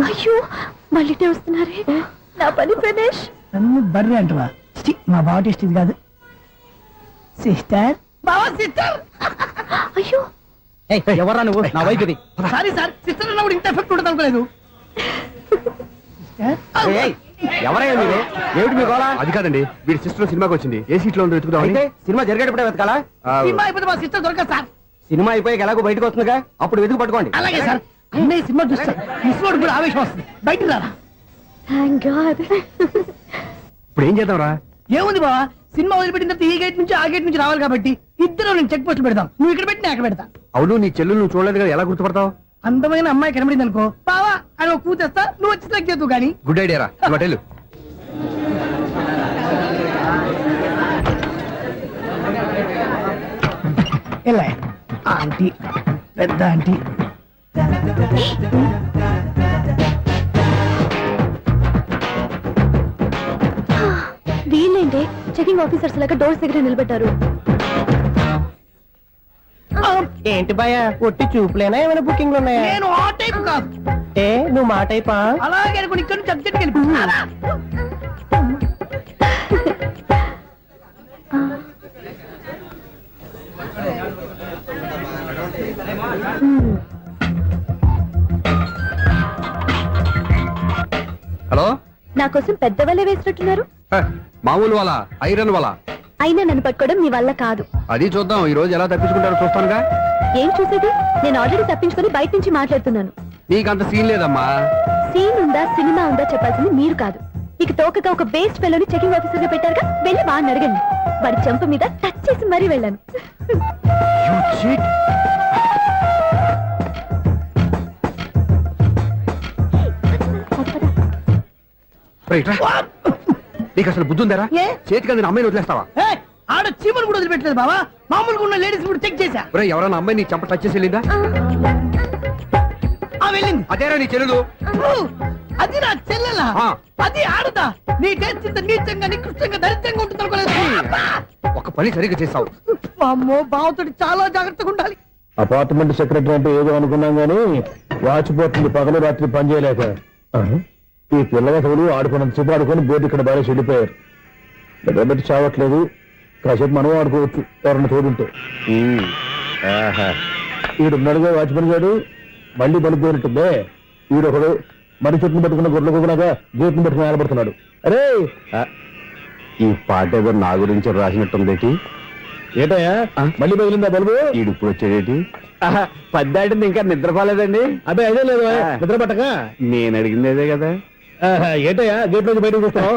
Speaker 3: అయ్యో మళ్ళీ వస్తున్నారే. నా పని ఫినిష్.
Speaker 9: నన్ను బర్రె అంటవా? చిచి మా బావ టేస్ట్ ఇది కాదు. సిస్టర్ బావా సిస్టర్.
Speaker 3: అయ్యో
Speaker 4: ఎవరా నువ్వు? నా వైపు ఇది.
Speaker 9: సారీ సార్, సిస్టర్ అన్నప్పుడు ఇంత ఎఫెక్ట్ ఉండదు అనుకోలేదు.
Speaker 4: ఎవరయ్యా మీరు? ఏమిటి మీ గోళ?
Speaker 7: అది కాదండి, వీడి సిస్టర్ సినిమాకి వచ్చింది. ఏ సీట్ లో ఉందో వెతుకుదాం.
Speaker 4: అయితే సినిమా జరిగేటప్పుడే వెతకాలా?
Speaker 9: సినిమా అయిపోతే మా సిస్టర్ దొరకదు సార్.
Speaker 4: సినిమా అయిపోయాక ఎలాగో బయటకు వస్తుందిగా, అప్పుడు వెతుకు పట్టుకోండి.
Speaker 9: అలాగే సార్. అన్నయ్య సినిమా చూస్తారు. మిస్వాడు కూడా ఆవేశం వస్తుంది. బయట రారా.
Speaker 3: Thank God.
Speaker 7: ఇప్పుడు ఏం చేద్దాంరా?
Speaker 9: ఏముంది బావా, సినిమా వదిలిపెట్టిన తర్వాత ఈ గేట్ నుంచి ఆ గేట్ నుంచి రావాలి కాబట్టి ఇద్దరు నేను చెక్ పోస్ట్ పెడతాం. నువ్వు ఇక్కడ పెట్టి నేను అక్కడ పెడతా.
Speaker 7: అవును, నీ చెల్లు నువ్వు చూడలేదు కదా, ఎలా గుర్తుపడతావు?
Speaker 9: అందమైన అమ్మాయి కనబడింది అనుకో బావా అని ఒక కూతేస్తా. నువ్వు వచ్చి సెలెక్ట్ చేద్దు కానీ.
Speaker 7: గుడ్ ఐడియా రా. హోటల్
Speaker 9: ఎలా ఆంటీ పెద్ద ఆంటీ.
Speaker 3: వీళ్ళేంటి చెకింగ్ ఆఫీసర్స్ లాగా డోర్స్ దగ్గర నిలబెట్టారు.
Speaker 4: ఏంటి భయ ఒట్టి చూపులేనా? ఏమైనా బుకింగ్లు ఉన్నాయా?
Speaker 9: నేను ఆ టైప్ కాదు.
Speaker 4: ఏ నువ్వు మా టైపా?
Speaker 9: అలాగే అనుకుని ఇక్కడ నుంచి అర్జెంట్కి వెళ్ళిపోతున్నా.
Speaker 7: హలో.
Speaker 3: నా కోసం పెద్ద వలే వేసినట్టున్నారు.
Speaker 7: మామూలు వాళ్ళ ఐరన్ వాళ్ళ.
Speaker 3: అయినా నన్ను పట్టుకోవడం మీ వల్ల కాదు.
Speaker 7: అది చూద్దాం ఈ రోజు ఎలా తప్పించుకుంటారో చూస్తానుగా.
Speaker 3: ఏం చూసేది? నేను ఆల్రెడీ తప్పించుకొని బయట నుంచి మాట్లాడుతున్నాను.
Speaker 7: నీకంత సీన్ లేదమ్మా.
Speaker 3: సీన్ ఉందా సినిమా ఉందా చెప్పాల్సింది మీరు కాదు. మీకు తోకగా ఒక బేస్ట్ ఫెలోని చెకింగ్ ఆఫీసర్ గా పెట్టారుగా, వెళ్ళి వాడిని అడగండి. వాడి చెంప మీద టచ్ చేసి మరీ వెళ్ళాను.
Speaker 7: నీకు అసలు బుద్ధి ఉందారా?
Speaker 9: ఏ?
Speaker 7: చేతికి అందిన అమ్మాయిని వదిలేస్తావా?
Speaker 9: ఏయ్, ఆడ చీమలు కూడా వదిలిపెట్టలేదు బావా. మామూలుగా ఉన్న లేడీస్ కూడా చెక్ చేశా.
Speaker 7: ఎవరైనా అమ్మాయి నీ చెంప టచ్ చేసి వెళ్ళిందా?
Speaker 9: ఆ వెళ్ళింది.
Speaker 7: అదేరా నీ చెల్లెలు.
Speaker 9: అది నా చెల్లెలా?
Speaker 7: ఆ.
Speaker 9: అది ఆడదా? నీ టేస్ట్ ఇంత నీచంగా నికృష్టంగా దరిద్రంగా ఉంటుంది అనుకోలేదు.
Speaker 7: ఒక పని సరిగ్గా చేస్తావు.
Speaker 9: అమ్మో బావతోటి చాలా జాగ్రత్తగా ఉండాలి.
Speaker 1: అపార్ట్మెంట్ సెక్రటరీ అంటే ఏదో అనుకున్నాం గానీ వాచిపోతుంది పగలు రాత్రి పని చేయలేక. ఈ పిల్లగతులు ఆడుకున్నంత సేపు ఆడుకొని బోర్డు ఇక్కడ బాగా చెడిపోయారు. నిద్రబెట్టి చావట్లేదు. కాసేపు మనం ఆడుకోవచ్చు ఎవరన్నా తోడుంటే. ఈడున్నాడుగా వాచ్మెన్ గారు, మళ్ళీ బలిపోయినట్టుందే. ఈడొకడు మరి చెట్టును పెట్టుకున్న గొడ్ల కుక్కలాగా గేట్ను పెట్టుకుని నిలబడుతున్నాడు. అరే
Speaker 6: ఈ పాట ఏదో నా గురించి రాసినట్టుంది.
Speaker 1: ఏటయ్యా మళ్ళీ పగిలిందా బల్బు?
Speaker 6: ఈడు ఇప్పుడు వచ్చేదేటి? పద్దాటింది ఇంకా నిద్రపోలేదండి.
Speaker 1: అదే అదే లేదు నిద్ర పట్టక.
Speaker 6: నేను అడిగిందేదే కదా.
Speaker 1: ఏటయ్యా గేట్ నుంచి బయటకు చూస్తావు?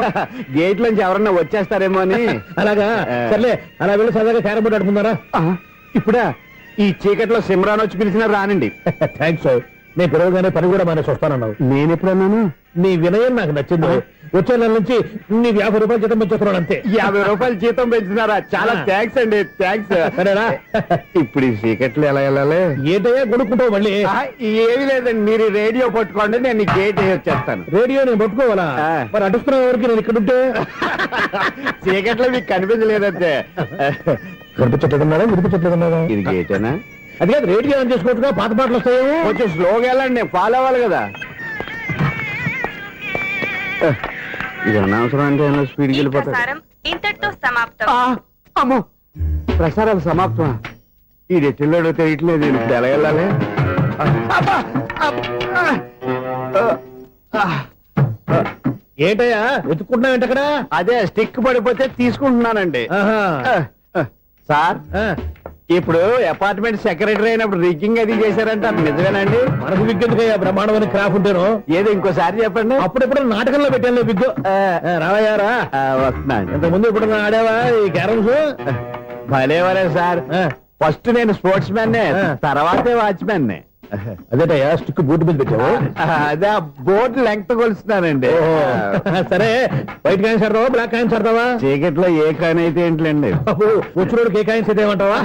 Speaker 6: గేట్ లోంచి ఎవరన్నా వచ్చేస్తారేమో అని.
Speaker 1: అలాగా సర్లే, అలా వెళ్ళి సరదాగా క్యారం బోర్డు ఆడుకుందారా?
Speaker 6: ఇప్పుడా? ఈ చీకట్లో సిమ్రాన్ వచ్చి పిలిచినా రానండి.
Speaker 1: థ్యాంక్స్. నేను పిలవగానే పని కూడా మానేసి వస్తానన్నావు.
Speaker 6: నేను ఎప్పుడన్నాను?
Speaker 1: నీ వినయం నాకు నచ్చింది. వచ్చే నెల నుంచి నీ 50 రూపాయలు జీతం పెంచుతున్నాను అంతే.
Speaker 6: 50 రూపాయలు జీతం పెంచుతున్నారా? చాలా థ్యాంక్స్ అండి. థ్యాంక్స్.
Speaker 1: సరేనా?
Speaker 6: ఇప్పుడు ఈ చీకట్లు ఎలా వెళ్ళాలి?
Speaker 1: ఏంటయ్యా కొనుక్కుంటావు మళ్ళీ?
Speaker 6: ఏమీ లేదండి, మీరు రేడియో పట్టుకోండి, నేను గేట్ వచ్చేస్తాను.
Speaker 1: రేడియో నేను పట్టుకోవాలా? మరి అడుస్తున్న వరకు నేను ఇక్కడ ఉంటే
Speaker 6: చీకట్లో మీకు కనిపించలేదంటే.
Speaker 1: కనిపించట్లేదన్నారా? వినిపించట్లేదన్నారా?
Speaker 6: ఇది గేటేనా?
Speaker 1: అది కాదు, రేడియో ఆన్ చేసుకోవచ్చుగా, పాత పాటలు వస్తాయేమో.
Speaker 6: కొంచెం స్లోగా వెళ్ళండి, నేను ఫాలో అవ్వాలి కదా. ఇది అనవసరం అంటే స్పీడ్కి వెళ్ళిపోతాడు.
Speaker 3: ఇంతటితో సమాప్తం.
Speaker 6: అమ్మో, ప్రసారాలు సమాప్తం. ఈ రెట్టిల్లోడో తెలియట్లేదు. ఇప్పుడు ఎలా వెళ్ళాలి?
Speaker 1: ఏంటయ్యా వెతుక్కుంటున్నావు ఏంటి అక్కడ?
Speaker 6: అదే స్టిక్ పడిపోతే తీసుకుంటున్నానండి. సార్, ఇప్పుడు అపార్ట్మెంట్ సెక్రటరీ అయినప్పుడు రిగ్గింగ్ అది చేశారంట నిజమేనండి?
Speaker 1: మనకు విగ్ ఎందుకయ్యా బ్రహ్మాండమైన క్రాఫ్ ఉంటాను.
Speaker 6: ఏదో ఇంకోసారి చెప్పండి.
Speaker 1: అప్పుడెప్పుడు నాటకంలో పెట్టాను విగ్. రావయ్యారా
Speaker 6: వస్తున్నాను.
Speaker 1: ఇంతకుముందు ఇప్పుడు ఆడావా ఈ క్యారమ్స్?
Speaker 6: భలేవరే సార్, ఫస్ట్ నేను స్పోర్ట్స్ మ్యాన్ తర్వాతే వాచ్మెన్.
Speaker 1: అదేటయ్యా స్టిక్ బూట్ మీద పెట్టావు.
Speaker 6: అదే బోర్డు లెంగ్త్ కొలుస్తున్నానండి.
Speaker 1: సరే వైట్ కాయిన్స్ ఆడతావా బ్లాక్ కాయిన్స్ ఆడతావా?
Speaker 6: చీకట్లో ఏ కాని అయితే ఏంటండి.
Speaker 1: వచ్చినోడికి ఏ కాయిన్స్ అయితే ఏమంటావా?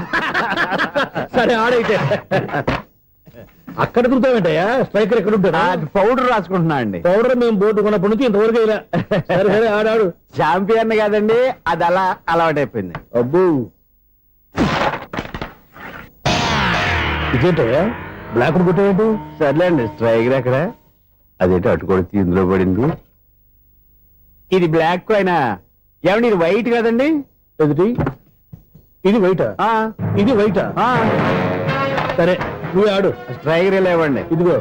Speaker 1: సరే ఆడైతే. అక్కడ తిరుగుతావేంటయ్యా? స్ట్రైకర్ ఎక్కడ ఉంటాడా?
Speaker 6: పౌడర్ రాసుకుంటున్నా అండి.
Speaker 1: పౌడర్ మేము బోర్డు కొన్నప్పటి నుంచి ఇంతవరకు ఇలా. సరే సరే ఆడాడు.
Speaker 6: చాంపియన్ కాదండి, అది అలా అలవాటైపోయింది.
Speaker 1: అబ్బు ఇదేంటయ్యా బ్లాక్ కొట్టావేంటి?
Speaker 6: సర్లేండి, స్ట్రైకర్ ఎక్కడ? అదేంటి అటుకొడితే ఇందులో పడింది. ఇది బ్లాక్ కాయినా? ఏమండి ఇది వైట్ కదండి?
Speaker 1: ఎదుటి ఇది వైటా?
Speaker 6: ఆ,
Speaker 1: ఇది వైటా?
Speaker 6: ఆ.
Speaker 1: సరే నువ్వు ఆడు.
Speaker 6: స్ట్రైకర్ ఇలా ఇవ్వండి.
Speaker 1: ఇదిగో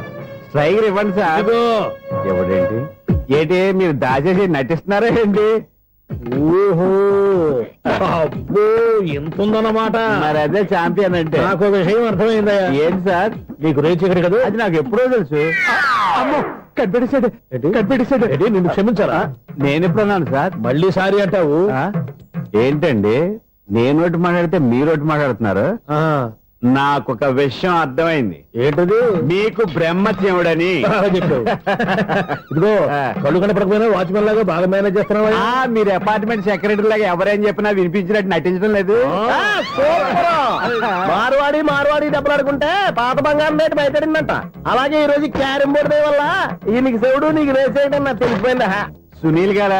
Speaker 6: స్ట్రైకర్ ఇవ్వండి సార్.
Speaker 1: ఇదిగో.
Speaker 6: ఎవడేంటి ఏంటి మీరు దాచేసి నటిస్తున్నారా ఏంటి?
Speaker 1: ఓహో అబ్బో ఎంత ఉందన్నమాట.
Speaker 6: మరి అదే చాంపియన్ అంటే.
Speaker 1: నాకు ఒక విషయం అర్థమైందయ్యా.
Speaker 6: ఏంటి సార్?
Speaker 1: నీకు రేచి ఇక్కడ కదా?
Speaker 6: అది నాకు ఎప్పుడో తెలుసు.
Speaker 1: అమ్మో కనిపెట్టేసాడు కనిపెట్టేసాడు. నిన్ను క్షమించారా?
Speaker 6: నేను ఎప్పుడన్నాను సార్?
Speaker 1: మళ్ళీ సారీ అంటావు?
Speaker 6: ఆ? ఏంటండి నేను ఒకటి మాట్లాడితే మీరు ఒకటి మాట్లాడుతున్నారు.
Speaker 1: ఆ,
Speaker 6: నాకు ఒక విషయం అర్థమైంది.
Speaker 1: ఏంటది?
Speaker 6: మీకు బ్రహ్మత్యముడని.
Speaker 1: బాగా చెప్పావు. ఇదిగో కళ్ళు కనపడకపోయినా వాచ్మెన్ లాగా బాగా మేనేజ్ చేస్తున్నావా?
Speaker 6: ఆ, మీరు అపార్ట్మెంట్ సెక్రటరీ లాగా ఎవరేం చెప్పినా వినిపించినట్టు నటించడం లేదు.
Speaker 2: మార్వాడి మార్వాడి దెబ్బలాడుకుంటే పాత బంగారం రేటు బయటడిందంట. అలాగే ఈ రోజు క్యారం బోర్డు దే వల్ల ఈయనకి శివుడు నీకు రేసేయడం నాకు తెలిసిపోయిందా?
Speaker 6: సునీల్ గారా,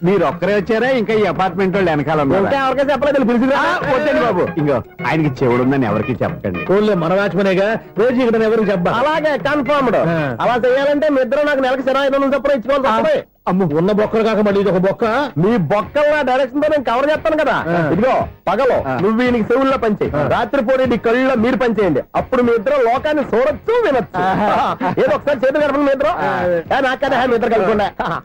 Speaker 6: మీరు ఒక్కరే వచ్చారా ఇంకా ఈ అపార్ట్మెంట్ వాళ్ళు వెనకాల ఉన్నారా?
Speaker 2: ఇంకా ఎవరికైనా చెప్పలేదు పిలిచిరా?
Speaker 6: వద్దండి బాబు, ఇంకో ఆయనకి చెవుడుందని ఎవరికి చెప్పకండి.
Speaker 1: ఫోన్లే మన వాచ్మెనేగా రోజు ఇక్కడ ఎవరికి చెప్పా.
Speaker 2: అలాగే కన్ఫర్మ్డ్. అలా చేయాలంటే మీ ఇద్దరు నాకు నెలకు సిరా 500 చొప్పున ఇచ్చుకోవాలి తప్పదు.
Speaker 1: అమ్మ ఉన్న బొక్కలు కాక మళ్ళీ ఇది ఒక బొక్క.
Speaker 2: మీ బొక్కల డైరెక్షన్ తో నేను కవర్ చేస్తాను కదా. ఇదిగో పగలో నువ్వు ఈయనకి చెవుల్లో పంచే, రాత్రి పూట నీ కళ్ళలో మీరు పంచేయండి. అప్పుడు మీ ఇద్దరు లోకాన్ని చూడొచ్చు వినొచ్చు. ఏదో ఒకసారి చేతులు కలపండి మీ ఇద్దరు. నాకు కదా మీ ఇద్దరు కలుపుకుండా.